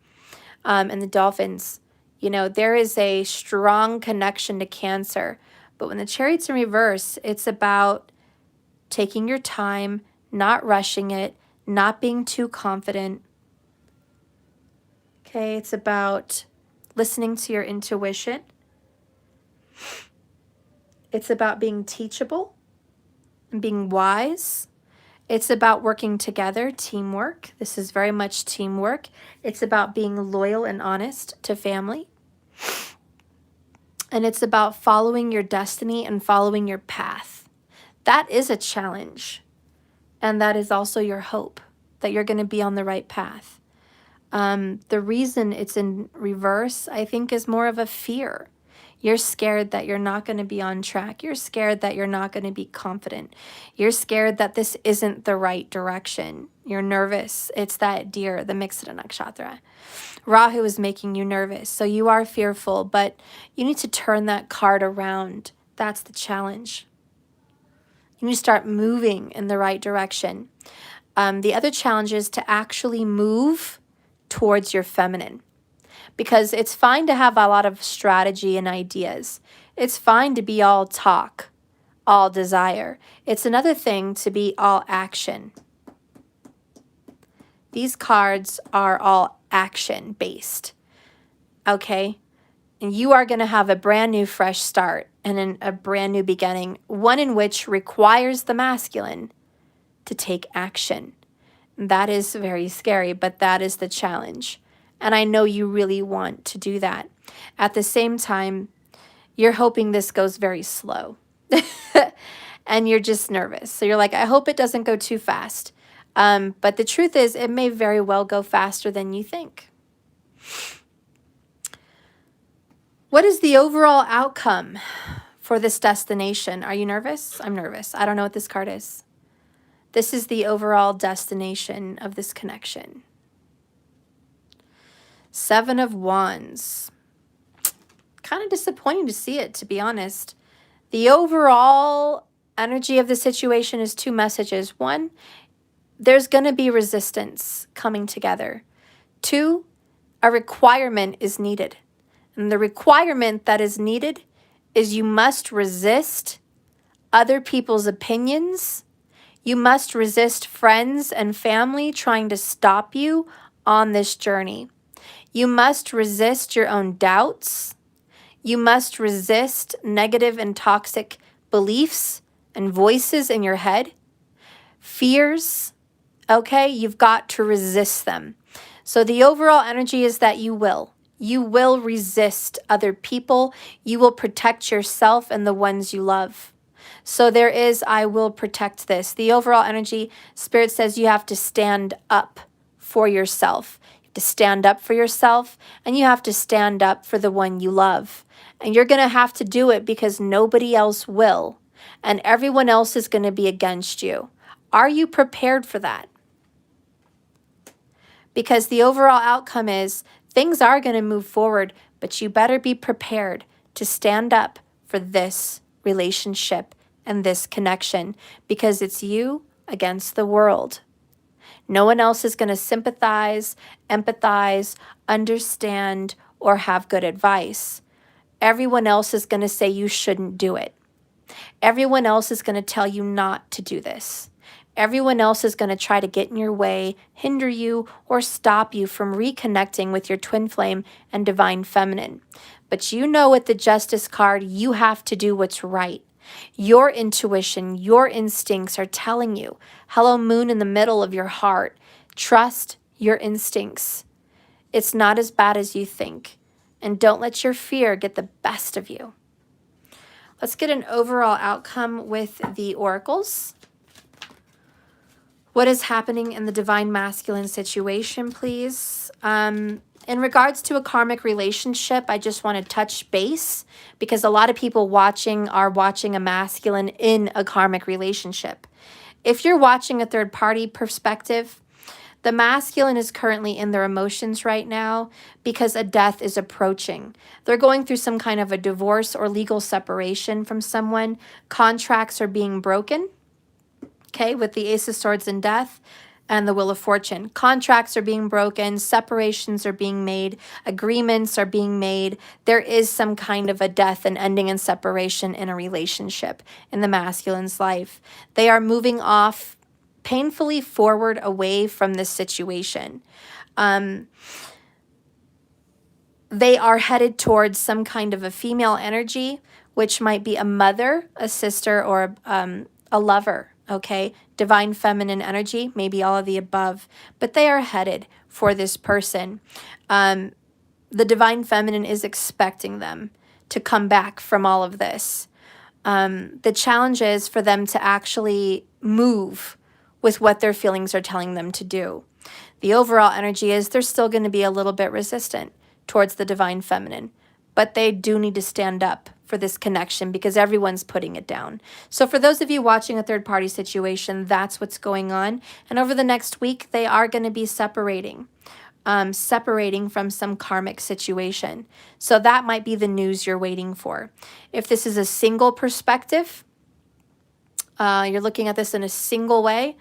and the dolphins. There is a strong connection to Cancer. But when the Chariot's in reverse, it's about taking your time, not rushing it, not being too confident. Okay, it's about listening to your intuition. It's about being teachable and being wise. It's about working together, teamwork. This is very much teamwork. It's about being loyal and honest to family. And it's about following your destiny and following your path. That is a challenge. And that is also your hope, that you're going to be on the right path. The reason it's in reverse, I think, is more of a fear. You're scared that you're not going to be on track. You're scared that you're not going to be confident. You're scared that this isn't the right direction. You're nervous. It's that deer, the Mixta Nakshatra. Rahu is making you nervous. So you are fearful, but you need to turn that card around. That's the challenge. You need to start moving in the right direction. The other challenge is to actually move towards your feminine. Because it's fine to have a lot of strategy and ideas. It's fine to be all talk, all desire. It's another thing to be all action. These cards are all action based. Okay? And you are going to have a brand new fresh start and a brand new beginning, one in which requires the masculine to take action. That is very scary, but that is the challenge. And I know you really want to do that. At the same time, you're hoping this goes very slow. And you're just nervous. So you're like, I hope it doesn't go too fast. But the truth is, it may very well go faster than you think. What is the overall outcome for this destination? Are you nervous? I'm nervous. I don't know what this card is. This is the overall destination of this connection. 7 of Wands. Kind of disappointing to see it, to be honest. The overall energy of the situation is 2 messages. 1, there's going to be resistance coming together. 2, a requirement is needed. And the requirement that is needed is you must resist other people's opinions. You must resist friends and family trying to stop you on this journey. You must resist your own doubts. You must resist negative and toxic beliefs and voices in your head. Fears, okay? You've got to resist them. So the overall energy is that you will. You will resist other people. You will protect yourself and the ones you love. So there is, I will protect this. The overall energy, Spirit says you have to stand up for yourself. To stand up for yourself, and you have to stand up for the one you love. And you're going to have to do it because nobody else will, and everyone else is going to be against you. Are you prepared for that? Because the overall outcome is things are going to move forward, but you better be prepared to stand up for this relationship and this connection, because it's you against the world. No one else is going to sympathize, empathize, understand, or have good advice. Everyone else is going to say you shouldn't do it. Everyone else is going to tell you not to do this. Everyone else is going to try to get in your way, hinder you, or stop you from reconnecting with your twin flame and divine feminine. But you know, with the Justice card, you have to do what's right. Your intuition, your instincts are telling you, hello moon in the middle of your heart, trust your instincts. It's not as bad as you think. And don't let your fear get the best of you. Let's get an overall outcome with the oracles. What is happening in the divine masculine situation, please? In regards to a karmic relationship, I just want to touch base because a lot of people watching are watching a masculine in a karmic relationship. If you're watching a third party perspective, the masculine is currently in their emotions right now because a death is approaching. They're going through some kind of a divorce or legal separation from someone. Contracts are being broken, okay, with the Ace of Swords and Death and the Wheel of Fortune. Contracts are being broken, separations are being made, agreements are being made. There is some kind of a death and ending and separation in a relationship in the masculine's life. They are moving off painfully forward away from this situation. They are headed towards some kind of a female energy, which might be a mother, a sister, or a lover, okay? Divine feminine energy, maybe all of the above. But they are headed for this person. The divine feminine is expecting them to come back from all of this. The challenge is for them to actually move with what their feelings are telling them to do. The overall energy is they're still going to be a little bit resistant towards the divine feminine, but they do need to stand up for this connection because everyone's putting it down. So for those of you watching a third party situation, that's what's going on. And over the next week, they are going to be separating from some karmic situation. So that might be the news you're waiting for. If this is a single perspective, you're looking at this in a single way.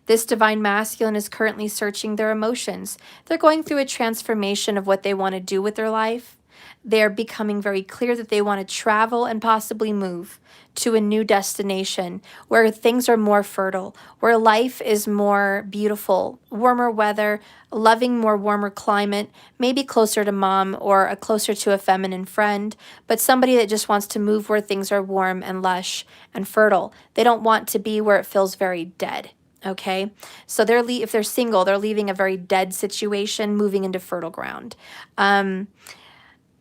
This divine masculine is currently searching their emotions. They're going through a transformation of what they want to do with their life. They're becoming very clear that they want to travel and possibly move to a new destination where things are more fertile, where life is more beautiful, warmer weather, loving more warmer climate, maybe closer to mom or closer to a feminine friend, but somebody that just wants to move where things are warm and lush and fertile. They don't want to be where it feels very dead. Okay, so if they're single, they're leaving a very dead situation, moving into fertile ground.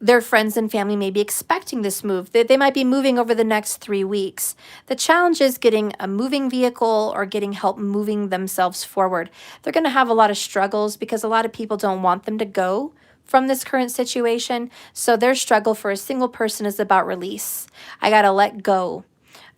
Their friends and family may be expecting this move. They might be moving over the next 3 weeks. The challenge is getting a moving vehicle or getting help moving themselves forward. They're going to have a lot of struggles because a lot of people don't want them to go from this current situation. So their struggle for a single person is about release. I got to let go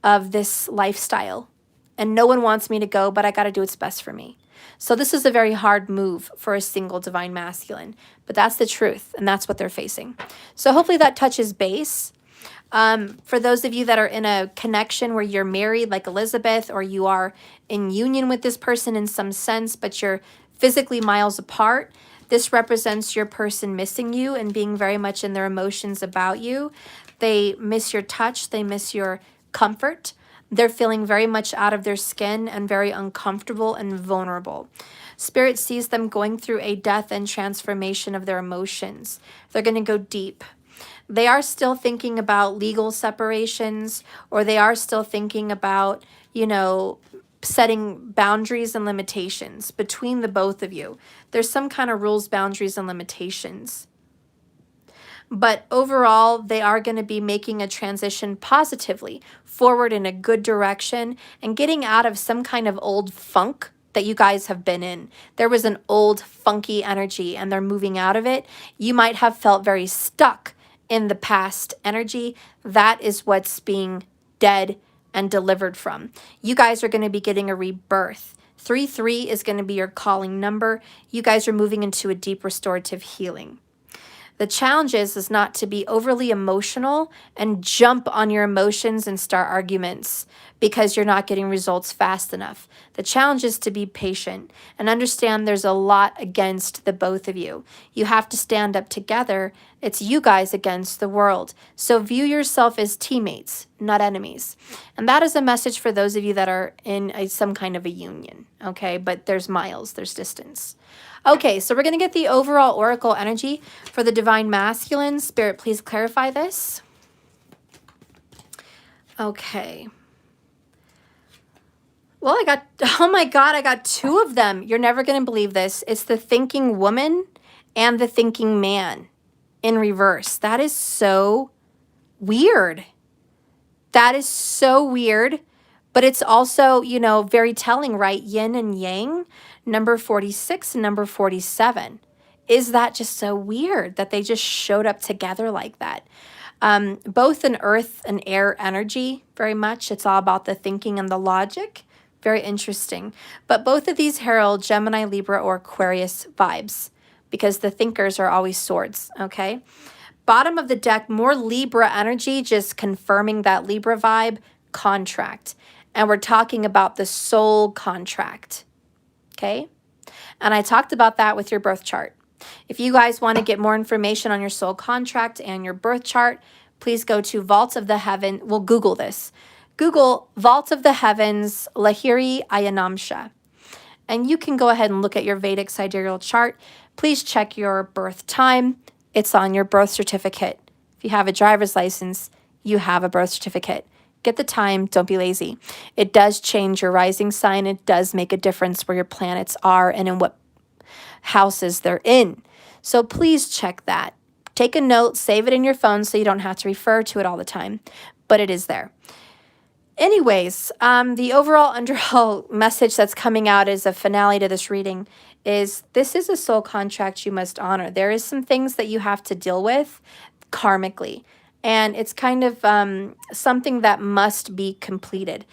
of this lifestyle. And no one wants me to go, but I got to do what's best for me. So this is a very hard move for a single divine masculine, but that's the truth, and that's what they're facing. So hopefully that touches base. For those of you that are in a connection where you're married, like Elizabeth, or you are in union with this person in some sense, but you're physically miles apart, this represents your person missing you and being very much in their emotions about you. They miss your touch. They miss your comfort. They're feeling very much out of their skin and very uncomfortable and vulnerable. Spirit sees them going through a death and transformation of their emotions. They're going to go deep. They are still thinking about legal separations, or they are still thinking about, setting boundaries and limitations between the both of you. There's some kind of rules, boundaries, and limitations. But overall, they are going to be making a transition positively forward in a good direction and getting out of some kind of old funk that you guys have been in. There was an old funky energy and they're moving out of it. You might have felt very stuck in the past energy. That is what's being dead and delivered from. You guys are going to be getting a rebirth. 3-3 is going to be your calling number. You guys are moving into a deep restorative healing. The challenge is not to be overly emotional and jump on your emotions and start arguments because you're not getting results fast enough. The challenge is to be patient and understand there's a lot against the both of you. You have to stand up together. It's you guys against the world. So view yourself as teammates, not enemies. And that is a message for those of you that are in some kind of a union, okay? But there's miles, there's distance. Okay, so we're going to get the overall oracle energy for the divine masculine. Spirit, please clarify this. Okay. Well, oh my God, I got 2 of them. You're never going to believe this. It's the thinking woman and the thinking man in reverse. That is so weird. That is so weird. But it's also, very telling, right? Yin and yang, number 46 and number 47. Is that just so weird that they just showed up together like that? Both an earth and air energy, very much. It's all about the thinking and the logic. Very interesting. But both of these herald Gemini, Libra, or Aquarius vibes because the thinkers are always swords, okay? Bottom of the deck, more Libra energy, just confirming that Libra vibe, contract. And we're talking about the soul contract, okay? And I talked about that with your birth chart. If you guys want to get more information on your soul contract and your birth chart, please go to Vault of the Heaven. We'll Google this. Google Vault of the Heavens, Lahiri Ayanamsha. And you can go ahead and look at your Vedic sidereal chart. Please check your birth time. It's on your birth certificate. If you have a driver's license, you have a birth certificate. Get the time. Don't be lazy. It does change your rising sign. It does make a difference where your planets are and in what houses they're in. So please check that. Take a note, save it in your phone so you don't have to refer to it all the time, but it is there. Anyways, the overall underall message that's coming out as a finale to this reading is this is a soul contract you must honor. There is some things that you have to deal with karmically, and it's kind of something that must be completed.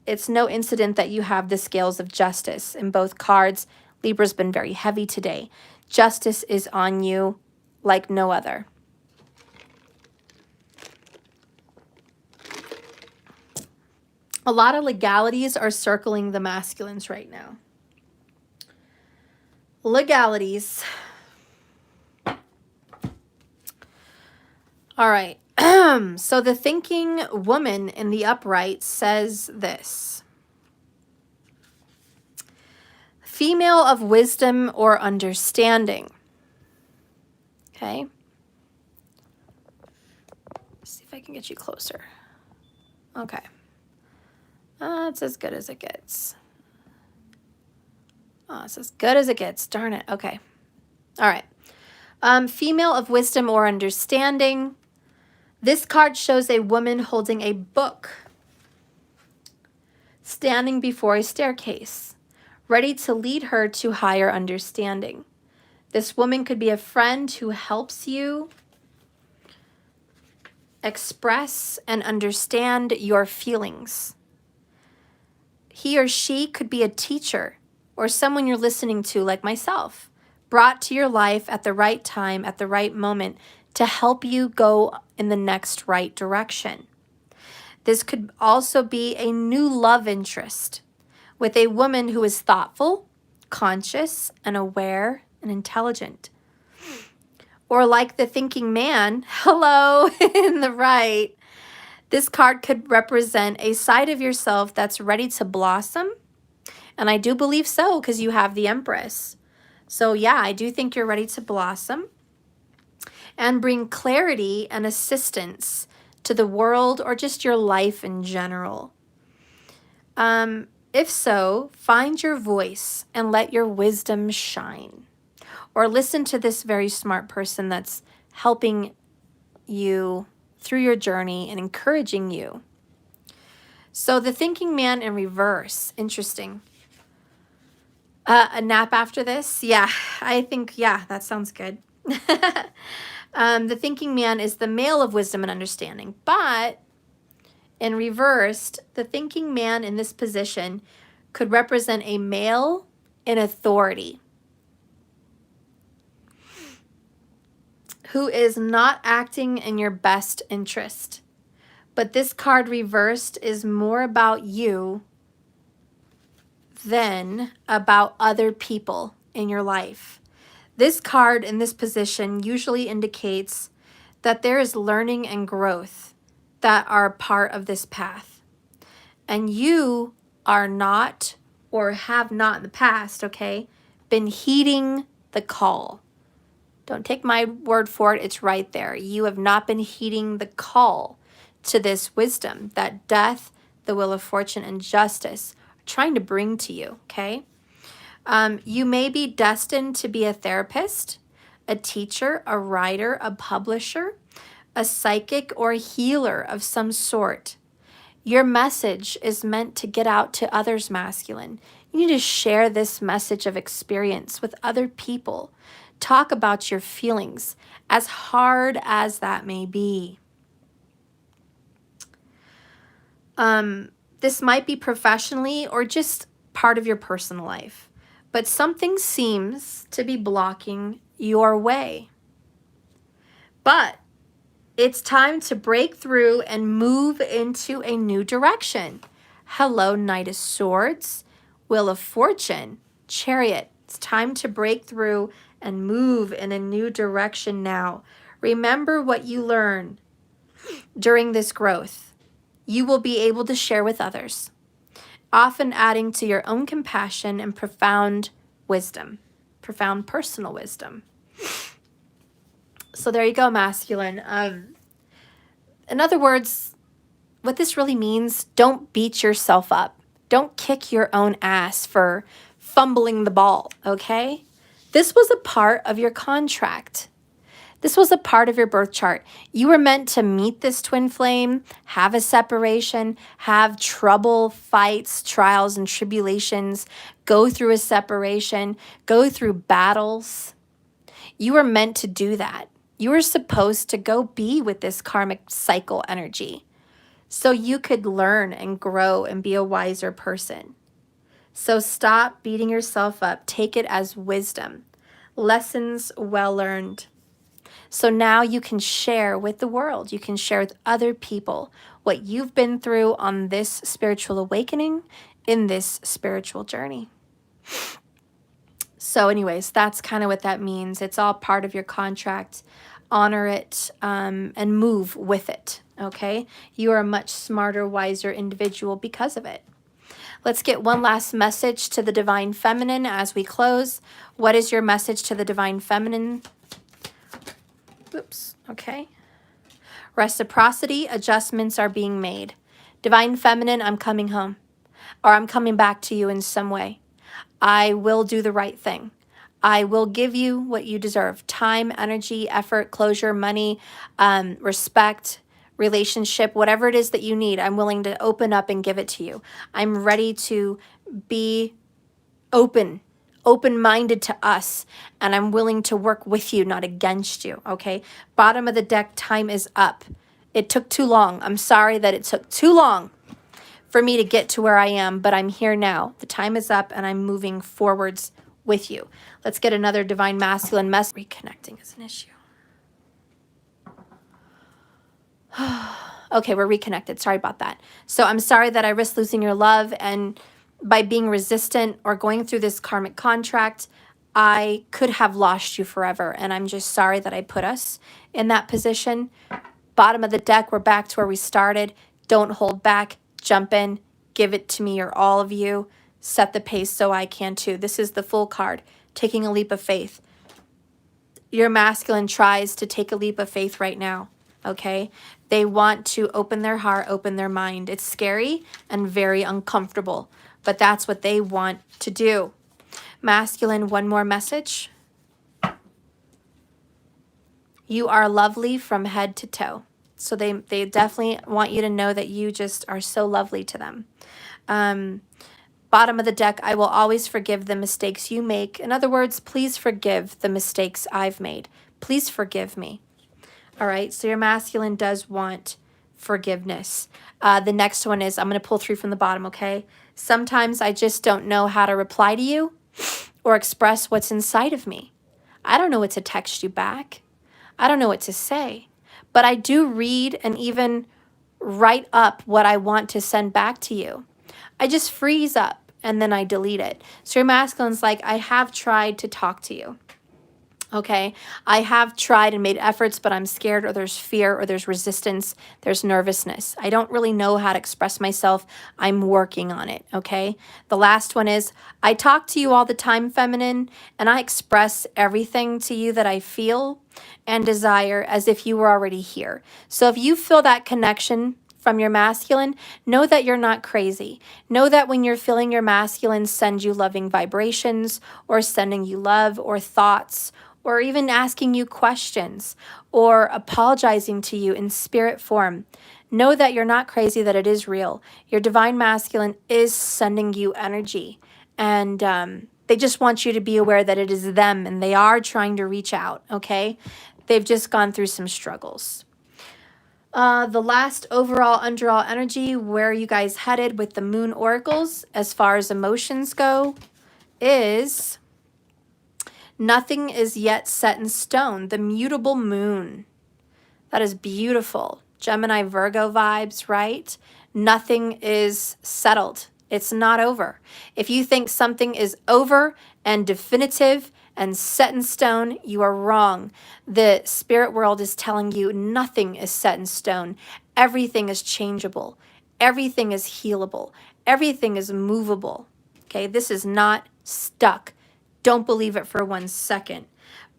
It's no incident that you have the scales of justice in both cards. Libra's been very heavy today. Justice is on you like no other. A lot of legalities are circling the masculines right now. Legalities. All right. So the thinking woman in the upright says this. Female of wisdom or understanding. Okay. Let's see if I can get you closer. Okay. It's as good as it gets. Oh, it's as good as it gets. Darn it. Okay. All right. Female of wisdom or understanding. This card shows a woman holding a book, standing before a staircase, ready to lead her to higher understanding. This woman could be a friend who helps you express and understand your feelings. He or she could be a teacher or someone you're listening to, like myself, brought to your life at the right time, at the right moment, to help you go in the next right direction. This could also be a new love interest with a woman who is thoughtful, conscious, and aware and intelligent. Or like the thinking man, hello, in the right, this card could represent a side of yourself that's ready to blossom. And I do believe so because you have the Empress. So yeah, I do think you're ready to blossom and bring clarity and assistance to the world or just your life in general. If so, find your voice and let your wisdom shine. Or listen to this very smart person that's helping you through your journey and encouraging you. So the thinking man in reverse, interesting. A nap after this? Yeah, I think, yeah, that sounds good. The thinking man is the male of wisdom and understanding, but in reversed, the thinking man in this position could represent a male in authority who is not acting in your best interest. But this card reversed is more about you than about other people in your life. This card in this position usually indicates that there is learning and growth that are part of this path. And you are not, or have not in the past, okay, been heeding the call. Don't take my word for it. It's right there. You have not been heeding the call to this wisdom that death, the wheel of fortune, and justice are trying to bring to you, okay? You may be destined to be a therapist, a teacher, a writer, a publisher, a psychic, or a healer of some sort. Your message is meant to get out to others, masculine. You need to share this message of experience with other people. Talk about your feelings, as hard as that may be. This might be professionally or just part of your personal life, but something seems to be blocking your way. But it's time to break through and move into a new direction. Hello, Knight of Swords, Wheel of Fortune, Chariot. It's time to break through and move in a new direction now. Remember what you learn during this growth. You will be able to share with others, often adding to your own compassion and profound wisdom, profound personal wisdom. So there you go, masculine. In other words, what this really means, don't beat yourself up. Don't kick your own ass for fumbling the ball, okay? This was a part of your contract. This was a part of your birth chart. You were meant to meet this twin flame, have a separation, have trouble, fights, trials, and tribulations, go through a separation, go through battles. You were meant to do that. You were supposed to go be with this karmic cycle energy so you could learn and grow and be a wiser person. So stop beating yourself up. Take it as wisdom. Lessons well learned. So now you can share with the world. You can share with other people what you've been through on this spiritual awakening, in this spiritual journey. So anyways, that's kind of what that means. It's all part of your contract. Honor it and move with it, okay? You are a much smarter, wiser individual because of it. Let's get one last message to the Divine Feminine as we close. What is your message to the Divine Feminine? Oops, okay. Reciprocity, adjustments are being made. Divine Feminine, I'm coming home, or I'm coming back to you in some way. I will do the right thing. I will give you what you deserve. Time, energy, effort, closure, money, respect, relationship, whatever it is that you need, I'm willing to open up and give it to you. I'm ready to be open-minded to us, and I'm willing to work with you, not against you, okay? Bottom of the deck, time is up. It took too long. I'm sorry that it took too long for me to get to where I am, but I'm here now. The time is up, and I'm moving forwards with you. Let's get another Divine Masculine message. Reconnecting is an issue. Okay, we're reconnected. Sorry about that. So I'm sorry that I risked losing your love, and by being resistant or going through this karmic contract, I could have lost you forever, and I'm just sorry that I put us in that position. Bottom of the deck, we're back to where we started. Don't hold back. Jump in. Give it to me or all of you. Set the pace so I can too. This is the Fool card, taking a leap of faith. Your masculine tries to take a leap of faith right now, okay? They want to open their heart, open their mind. It's scary and very uncomfortable, but that's what they want to do. Masculine, one more message. You are lovely from head to toe. So they definitely want you to know that you just are so lovely to them. Bottom of the deck, I will always forgive the mistakes you make. In other words, please forgive the mistakes I've made. Please forgive me. All right, so your masculine does want forgiveness. The next one is, I'm going to pull through from the bottom, okay? Sometimes I just don't know how to reply to you or express what's inside of me. I don't know what to text you back. I don't know what to say. But I do read and even write up what I want to send back to you. I just freeze up and then I delete it. So your masculine's like, I have tried to talk to you. Okay, I have tried and made efforts, but I'm scared, or there's fear, or there's resistance, there's nervousness. I don't really know how to express myself. I'm working on it, okay? The last one is, I talk to you all the time, feminine, and I express everything to you that I feel and desire as if you were already here. So if you feel that connection from your masculine, know that you're not crazy. Know that when you're feeling your masculine send you loving vibrations, or sending you love or thoughts, or even asking you questions, or apologizing to you in spirit form, know that you're not crazy, that it is real. Your divine masculine is sending you energy, and they just want you to be aware that it is them, and they are trying to reach out, okay? They've just gone through some struggles. The last overall underall energy, where are you guys headed with the moon oracles as far as emotions go, is nothing is yet set in stone. The mutable moon. That is beautiful. Gemini Virgo vibes, right? Nothing is settled. It's not over. If you think something is over and definitive and set in stone, you are wrong. The spirit world is telling you nothing is set in stone. Everything is changeable. Everything is healable. Everything is movable. Okay, this is not stuck. Don't believe it for 1 second.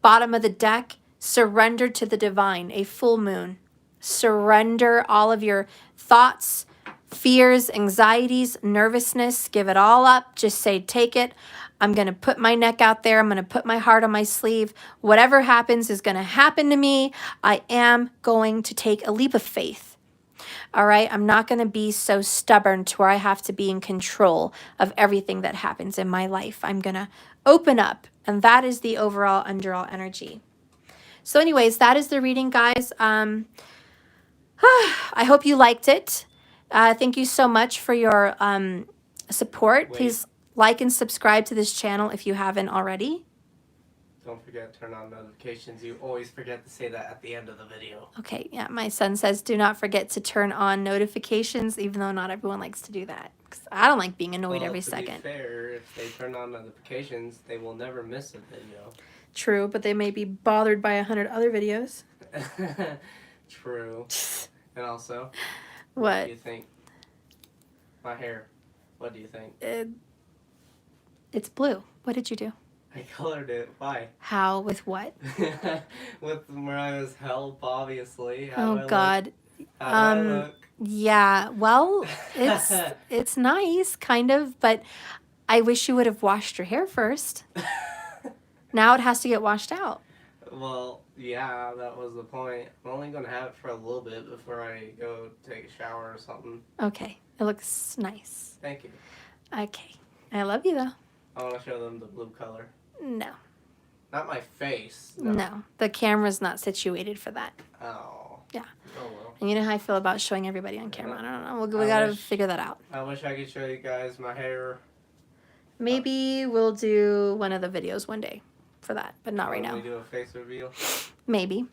Bottom of the deck, surrender to the divine, a full moon. Surrender all of your thoughts, fears, anxieties, nervousness. Give it all up. Just say, take it. I'm going to put my neck out there. I'm going to put my heart on my sleeve. Whatever happens is going to happen to me. I am going to take a leap of faith. All right. I'm not going to be so stubborn to where I have to be in control of everything that happens in my life. I'm going to open up. And that is the overall underall energy. So anyways, that is the reading, guys. I hope you liked it. Thank you so much for your support. Please like and subscribe to this channel if you haven't already. Don't forget to turn on notifications. You always forget to say that at the end of the video. Okay, yeah, my son says do not forget to turn on notifications, even though not everyone likes to do that. 'Cause I don't like being annoyed every second. To be fair, if they turn on notifications, they will never miss a video. True, but they may be bothered by 100 other videos. True. And also, What do you think? My hair. What do you think? It's blue. What did you do? I colored it. Why? How? With what? With where I was help, obviously. Oh God. How do I look? Yeah. Well, it's nice, kind of, but I wish you would have washed your hair first. Now it has to get washed out. Well, yeah, that was the point. I'm only gonna have it for a little bit before I go take a shower or something. Okay. It looks nice. Thank you. Okay. I love you though. I want to show them the blue color. No. Not my face. No. The camera's not situated for that. Oh. Yeah. Oh well. And you know how I feel about showing everybody on camera. I don't know. We got to figure that out. I wish I could show you guys my hair. Maybe we'll do one of the videos one day for that, but not right now. We do a face reveal. Maybe.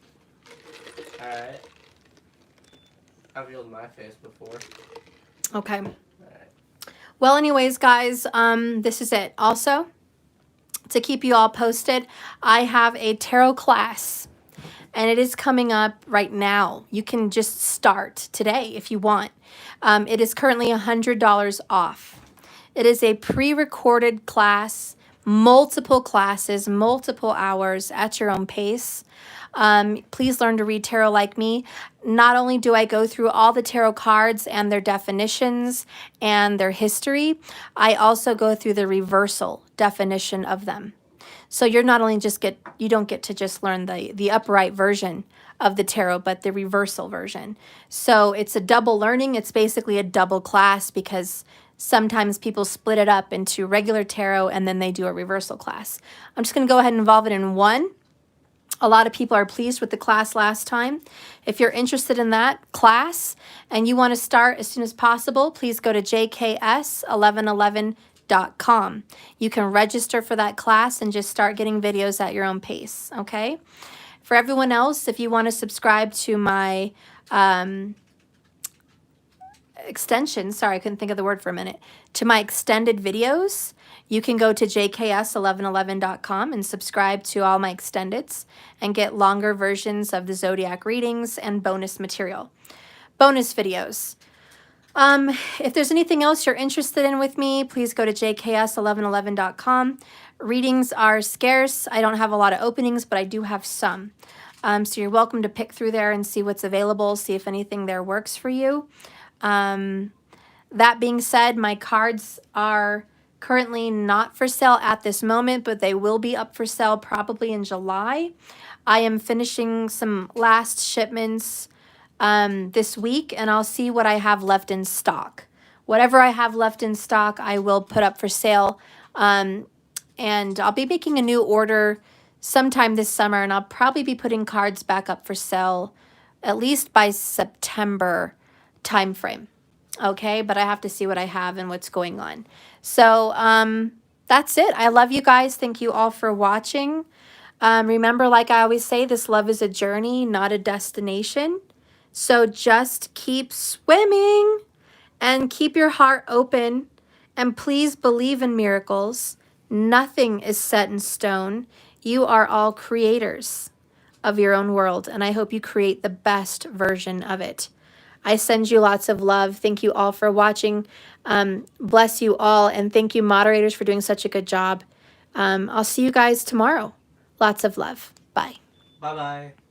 Alright. I've revealed my face before. Okay. Alright. Well, anyways, guys, this is it. Also, to keep you all posted, I have a tarot class, and it is coming up right now. You can just start today if you want. It is currently $100 off. It is a pre-recorded class, multiple classes, multiple hours at your own pace. Please learn to read tarot like me. Not only do I go through all the tarot cards and their definitions and their history, I also go through the reversal definition of them. So you're not only you don't get to just learn the upright version of the tarot, but the reversal version. So it's a double learning. It's basically a double class because sometimes people split it up into regular tarot and then they do a reversal class. I'm just going to go ahead and involve it in one. A lot of people are pleased with the class last time. If you're interested in that class and you want to start as soon as possible, please go to jks1111.com. You can register for that class and just start getting videos at your own pace, okay? For everyone else, if you want to subscribe to my extension, sorry, I couldn't think of the word for a minute, to my extended videos, you can go to jks1111.com and subscribe to all my extendeds and get longer versions of the zodiac readings and bonus material. Bonus videos. If there's anything else you're interested in with me, please go to jks1111.com. Readings are scarce. I don't have a lot of openings, but I do have some. So you're welcome to pick through there and see what's available, see if anything there works for you. That being said, my cards are currently not for sale at this moment, but they will be up for sale probably in July. I am finishing some last shipments this week, and I'll see what I have left in stock. Whatever I have left in stock, I will put up for sale. And I'll be making a new order sometime this summer, and I'll probably be putting cards back up for sale at least by September timeframe. Okay, but I have to see what I have and what's going on. So that's it. I love you guys. Thank you all for watching. Remember, like I always say, this love is a journey, not a destination. So just keep swimming and keep your heart open. And please believe in miracles. Nothing is set in stone. You are all creators of your own world, and I hope you create the best version of it. I send you lots of love. Thank you all for watching. Bless you all, and thank you, moderators, for doing such a good job. I'll see you guys tomorrow. Lots of love. Bye. Bye-bye.